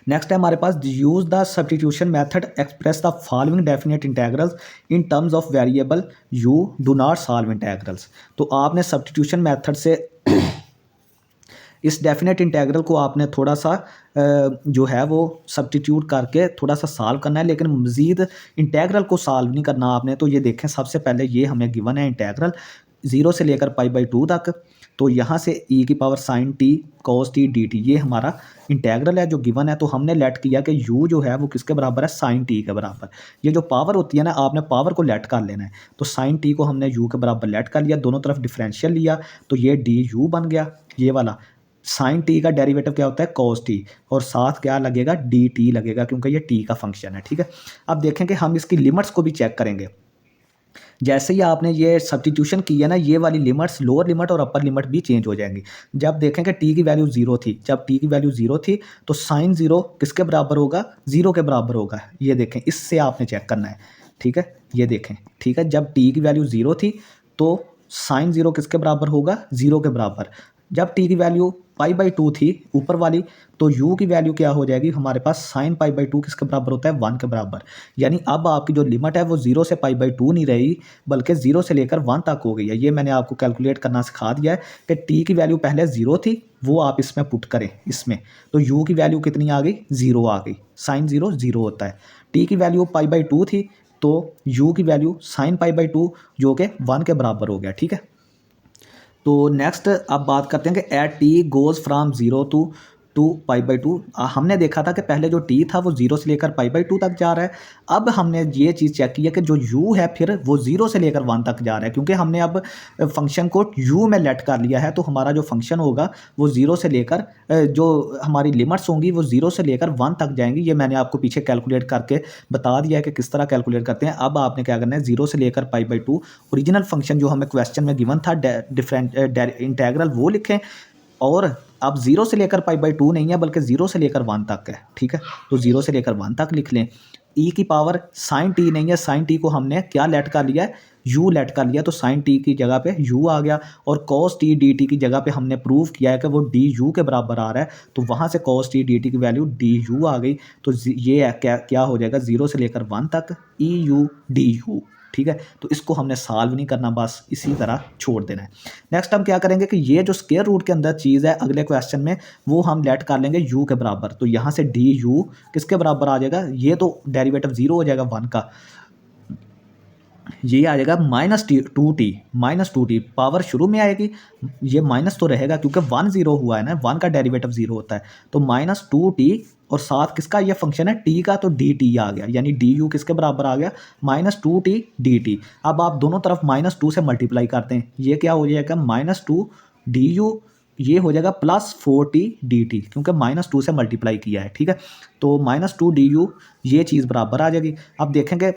Next है हमारे पास, use the substitution method express the following definite integrals in terms of variable u, do not solve integrals. तो आपने सब्स्टिट्यूशन मेथड से इस डेफिनेट इंटेग्रल को आपने थोड़ा सा जो है वो सब्स्टिट्यूट करके थोड़ा सा सॉल्व करना है, लेकिन मज़ीद इंटेग्रल को सॉल्व नहीं करना आपने। तो ये देखें, सबसे पहले ये हमें गिवन है इंटेग्रल 0 से लेकर π/2 तक। तो यहाँ से e की power sin t cos t dt ये हमारा इंटेग्रल है जो गिवन है। तो हमने लेट किया कि u जो है वो किसके बराबर है, sin t के बराबर। ये जो पावर होती है ना, आपने पावर को लेट कर लेना है। तो sin t को हमने u के बराबर लेट कर लिया, दोनों तरफ डिफरेंशियल लिया तो ये du बन गया ये वाला। sin t का डेरिवेटिव क्या होता है, cos t, और साथ क्या लगेगा, dt लगेगा, क्योंकि ये t का फंक्शन है, ठीक है। अब देखें कि हम इसकी लिमिट्स को भी चेक करेंगे। जैसे ही आपने ये सब्स्टिट्यूशन की है ना, ये वाली लिमिट्स, लोअर लिमिट और अपर लिमिट भी चेंज हो जाएंगी। जब देखें कि t की वैल्यू 0 थी, जब t की वैल्यू 0 थी तो sin 0 किसके बराबर होगा, 0 के बराबर होगा। ये देखें, इससे आपने चेक करना है, ठीक है। ये देखें, ठीक है, जब t की वैल्यू 0 थी तो sin 0 किसके बराबर होगा, 0 के बराबर। जब t की वैल्यू π/2 थी ऊपर वाली, तो u की वैल्यू क्या हो जाएगी हमारे पास, sin π/2 किसके बराबर होता है, 1 के बराबर। यानी अब आपकी जो लिमिट है वो 0 से π/2 नहीं रही, बल्कि 0 से लेकर 1 तक हो गई है। ये मैंने आपको कैलकुलेट करना सिखा दिया है कि t की वैल्यू पहले 0 थी, वो आप इसमें पुट करें इसमें। तो u की वैल्यू कितनी आ गई, 0 आ गई। sin 0 0 होता है। t की वैल्यू π/2 थी तो u की वैल्यू sin π/2 जो कि 1 के बराबर हो गया, ठीक है। तो नेक्स्ट अब बात करते हैं कि at T goes from 0 to π/2। हमने देखा था कि पहले जो t था वो 0 से लेकर π/2 तक जा रहा है। अब हमने ये चीज़ चेक की है कि जो u है फिर वो 0 से लेकर 1 तक जा रहा है, क्योंकि हमने अब फंक्शन को u में लेट कर लिया है। तो हमारा जो फंक्शन होगा वो 0 से लेकर जो हमारी लिमिट्स होंगी वो 0 से लेकर 1 तक जाएंगी। ये मैंने आपको पीछे कैलकुलेट करके बता दिया है कि किस तरह कैलकुलेट करते हैं। अब आपने क्या करना है, 0 से लेकर π/2 ओरिजिनल फंक्शन जो हमें क्वेश्चन में गिवन था डिफरेंट इंटेग्रल वो लिखें। और अब 0 से लेकर π/2 नहीं है, बल्कि 0 से लेकर 1 तक है, ठीक है। तो 0 से लेकर 1 तक लिख लें। e की पावर sin t नहीं है, sin t को हमने क्या लेट कर लिया है, u लेट कर लिया। तो sin t की जगह पे u आ गया, और cos t dt की जगह पे हमने प्रूव किया है कि वो du के बराबर आ रहा है। तो वहाँ से cos t dt की वैल्यू du आ गई। तो ये क्या हो जाएगा, 0 से लेकर 1 तक eu du, ठीक है। तो इसको हमने सॉल्व नहीं करना, बस इसी तरह छोड़ देना है। नेक्स्ट हम क्या करेंगे कि ये जो स्क्वायर रूट के अंदर चीज़ है अगले क्वेश्चन में, वो हम लेट कर लेंगे u के बराबर। तो यहाँ से du किसके बराबर आ जाएगा, ये तो डेरिवेटिव 0 हो जाएगा 1 का, ये आ जाएगा -2t पावर शुरू में आएगी, ये माइनस तो रहेगा क्योंकि 1 0 हुआ है ना, 1 का डेरिवेटिव 0 होता है। तो -2t और साथ किसका ये फंक्शन है, t का, तो dt आ गया। यानी du किसके बराबर आ गया, -2t dt। अब आप दोनों तरफ -2 से मल्टीप्लाई करते हैं, ये क्या हो जाएगा, -2 du, ये हो जाएगा +4t dt, क्योंकि -2 से मल्टीप्लाई किया है, ठीक है। तो -2 du ये चीज़ बराबर आ जाएगी। अब देखेंगे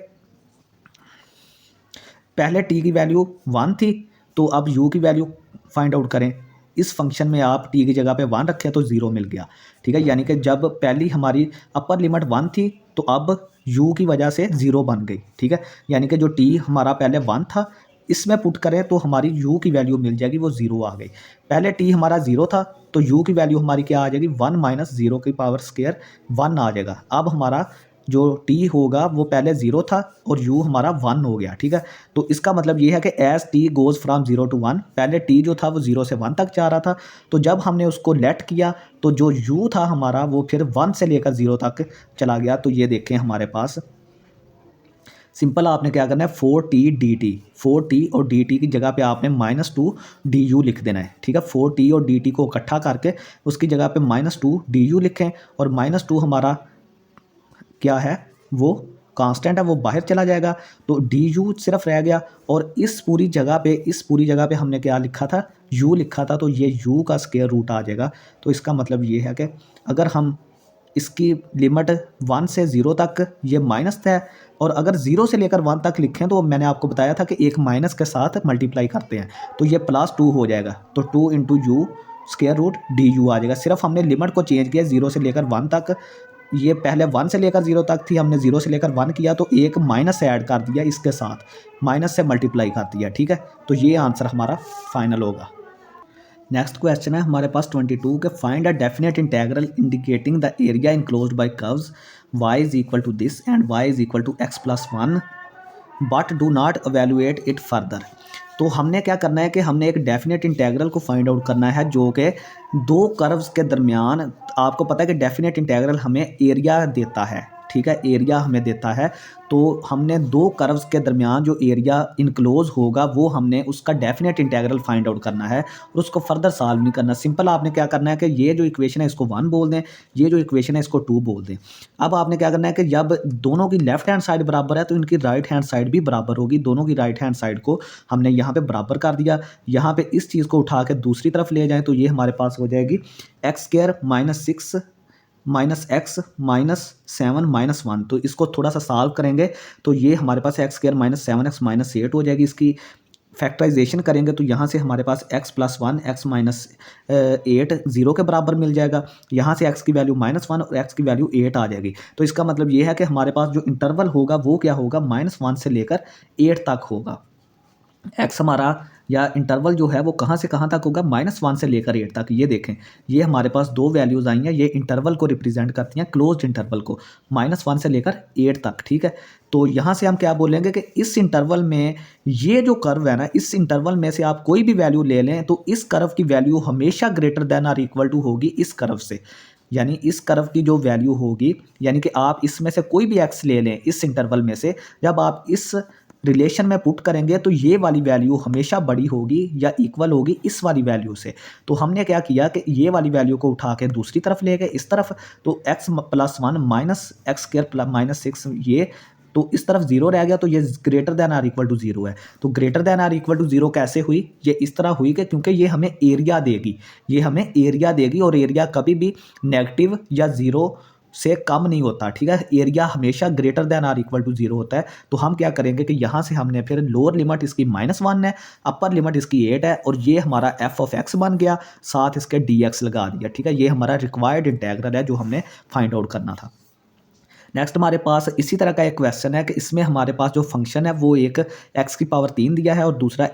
पहले t की वैल्यू 1 थी, तो अब u की वैल्यू फाइंड आउट करें। इस फंक्शन में आप t की जगह पे 1 रखें तो 0 मिल गया, ठीक है। यानी कि जब पहली हमारी अपर लिमिट 1 थी तो अब u की वजह से 0 बन गई, ठीक है। यानी कि जो t हमारा पहले 1 था, इसमें पुट करें तो हमारी u की वैल्यू मिल जाएगी, वो 0 आ गई। पहले t हमारा 0 था तो u की वैल्यू हमारी क्या आ जाएगी, 1 माइनस 0 की पावर स्क्वायर 1 आ जाएगा। अब हमारा जो t होगा वो पहले 0 था और u हमारा 1 हो गया, ठीक है। तो इसका मतलब ये है कि as t goes from 0 to 1, पहले t जो था वो 0 से 1 तक जा रहा था, तो जब हमने उसको लेट किया तो जो u था हमारा वो फिर 1 से लेकर 0 तक चला गया। तो ये देखें हमारे पास सिंपल आपने क्या करना है, 4t dt, 4t और dt की जगह पे आपने -2 du लिख देना है, ठीक है। 4t और dt को इकट्ठा करके उसकी जगह पे -2 du लिखें और -2 हमारा क्या है, वो कांस्टेंट है, वो बाहर चला जाएगा, तो du सिर्फ रह गया। और इस पूरी जगह पे हमने क्या लिखा था, u लिखा था, तो ये u का स्क्वायर रूट आ जाएगा। तो इसका मतलब ये है कि अगर हम इसकी लिमिट 1 से 0 तक ये माइनस है, और अगर 0 से लेकर 1 तक लिखें तो मैंने आपको बताया था कि एक माइनस के साथ मल्टीप्लाई करते हैं, तो ये +2 हो जाएगा। तो 2 into u square root du आ जाएगा। सिर्फ हमने लिमिट को चेंज किया 0 से लेकर 1 तक, ये पहले 1 से लेकर 0 तक थी, हमने 0 से लेकर 1 किया तो एक माइनस ऐड कर दिया, इसके साथ माइनस से मल्टीप्लाई कर दिया, ठीक है। तो ये आंसर हमारा फाइनल होगा। नेक्स्ट क्वेश्चन है हमारे पास 22 के find a definite integral indicating the area enclosed by curves y is equal to this and y is equal to x+1 but do not evaluate it further. तो हमने क्या करना है कि हमने एक डेफिनेट इंटेग्रल को फाइंड आउट करना है जो कि दो कर्व्स के दरमियान, आपको पता है कि डेफिनेट इंटेग्रल हमें एरिया देता है, ठीक है, एरिया हमें देता है। तो हमने दो कर्व्स के दरमियान जो एरिया इनक्लोज होगा वो हमने उसका डेफिनेट इंटेग्रल फाइंड आउट करना है और उसको फर्दर सॉल्व नहीं करना। सिंपल आपने क्या करना है कि ये जो इक्वेशन है इसको 1 बोल दें, ये जो इक्वेशन है इसको 2 बोल दें। अब आपने क्या करना है कि जब दोनों की लेफ्ट हैंड साइड बराबर है तो इनकी राइट हैंड साइड भी बराबर होगी। दोनों की राइट हैंड साइड को हमने यहाँ पे बराबर कर दिया। यहाँ पे इस चीज़ को उठा के दूसरी तरफ ले जाएं तो ये हमारे पास हो जाएगी x² -6 -x -7 -1। तो इसको थोड़ा सा सॉल्व करेंगे तो ये हमारे पास x² -7x -8 हो जाएगी। इसकी फैक्टराइजेशन करेंगे तो यहाँ से हमारे पास x+1 x -8 0 के बराबर मिल जाएगा। यहाँ से x की वैल्यू -1 और x की वैल्यू 8 आ जाएगी। तो इसका मतलब ये है कि हमारे पास जो इंटरवल होगा वो क्या होगा, -1 से लेकर 8 तक होगा। x हमारा या इंटरवल जो है वो कहाँ से कहाँ तक होगा, -1 से लेकर 8 तक। ये देखें, ये हमारे पास दो वैल्यूज़ आई हैं, ये इंटरवल को रिप्रेजेंट करती हैं, क्लोज्ड इंटरवल को, -1 से लेकर 8 तक, ठीक है। तो यहाँ से हम क्या बोलेंगे कि इस इंटरवल में ये जो कर्व है ना, इस इंटरवल में से आप कोई भी वैल्यू ले लें तो इस कर्व की वैल्यू हमेशा ग्रेटर देन और इक्वल टू होगी इस कर्व से। यानी इस कर्व की जो वैल्यू होगी, यानी कि आप इसमें से कोई भी x ले लें इस इंटरवल में से, जब आप इस रिलेशन में पुट करेंगे तो ये वाली वैल्यू हमेशा बड़ी होगी या इक्वल होगी इस वाली वैल्यू से। तो हमने क्या किया कि ये वाली वैल्यू को उठा के दूसरी तरफ ले गए, इस तरफ, तो x+1 -x² -6, ये तो इस तरफ 0 रह गया, तो ये greater than or equal to 0 है। तो greater than or equal to 0 कैसे हुई, ये इस तरह हुई कि क्योंकि ये हमें एरिया देगी, ये हमें एरिया देगी, और एरिया कभी भी नेगेटिव या 0 से कम नहीं होता, ठीक है। एरिया हमेशा greater than or equal to 0 होता है। तो हम क्या करेंगे कि यहाँ से हमने फिर लोअर लिमिट इसकी -1 है, अपर लिमिट इसकी 8 है, और ये हमारा f(x) बन गया, साथ इसके dx लगा दिया, ठीक है। ये हमारा रिक्वायर्ड इंटेग्रल है जो हमने फाइंड आउट करना था। नेक्स्ट हमारे पास इसी तरह का एक क्वेश्चन है कि इसमें हमारे पास जो फंक्शन है वो एक x⁻³ दिया है और दूसरा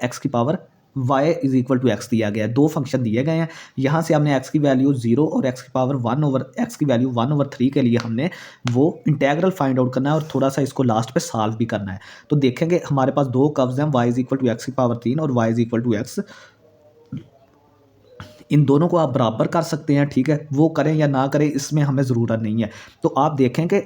y is equal to x दिया गया है। दो फंक्शन दिए गए हैं। यहाँ से हमने x की वैल्यू 0 और x की वैल्यू 1/3 के लिए हमने वो इंटेग्रल फाइंड आउट करना है और थोड़ा सा इसको लास्ट पे सॉल्व भी करना है। तो देखेंगे हमारे पास दो कर्व्स हैं, y is equal to x⁻³ और y is equal to x। इन दोनों को आप बराबर कर सकते हैं, ठीक है। वो करें या ना करें इसमें हमें ज़रूरत नहीं है। तो आप देखें कि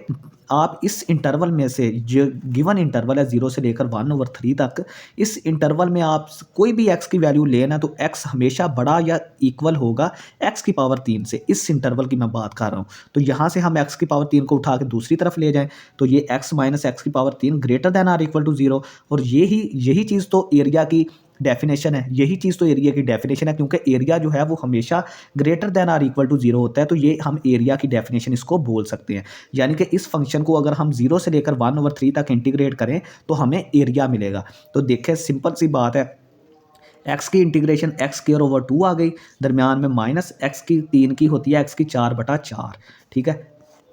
आप इस इंटरवल में से, जो गिवन इंटरवल है 0 से लेकर 1/3 तक, इस इंटरवल में आप कोई भी x की वैल्यू लेना तो x हमेशा बड़ा या इक्वल होगा x⁻³ से। इस इंटरवल की मैं बात कर रहा हूँ। तो यहाँ से हम x⁻³ को उठा के दूसरी तरफ ले जाएं तो ये x - x⁻³ greater than or equal to 0। और यही चीज़ तो एरिया की डेफिनेशन है, यही चीज़ तो एरिया की डेफिनेशन है, क्योंकि एरिया जो है वो हमेशा greater than or equal to 0 होता है। तो ये हम एरिया की डेफिनेशन इसको बोल सकते हैं। यानी कि इस फंक्शन को अगर हम 0 से लेकर 1/3 तक इंटीग्रेट करें तो हमें एरिया मिलेगा। तो देखें, सिंपल सी बात है, x की इंटीग्रेशन x²/2 आ गई, दरमियान में -x की 3 की होती है x की 4/4, ठीक है।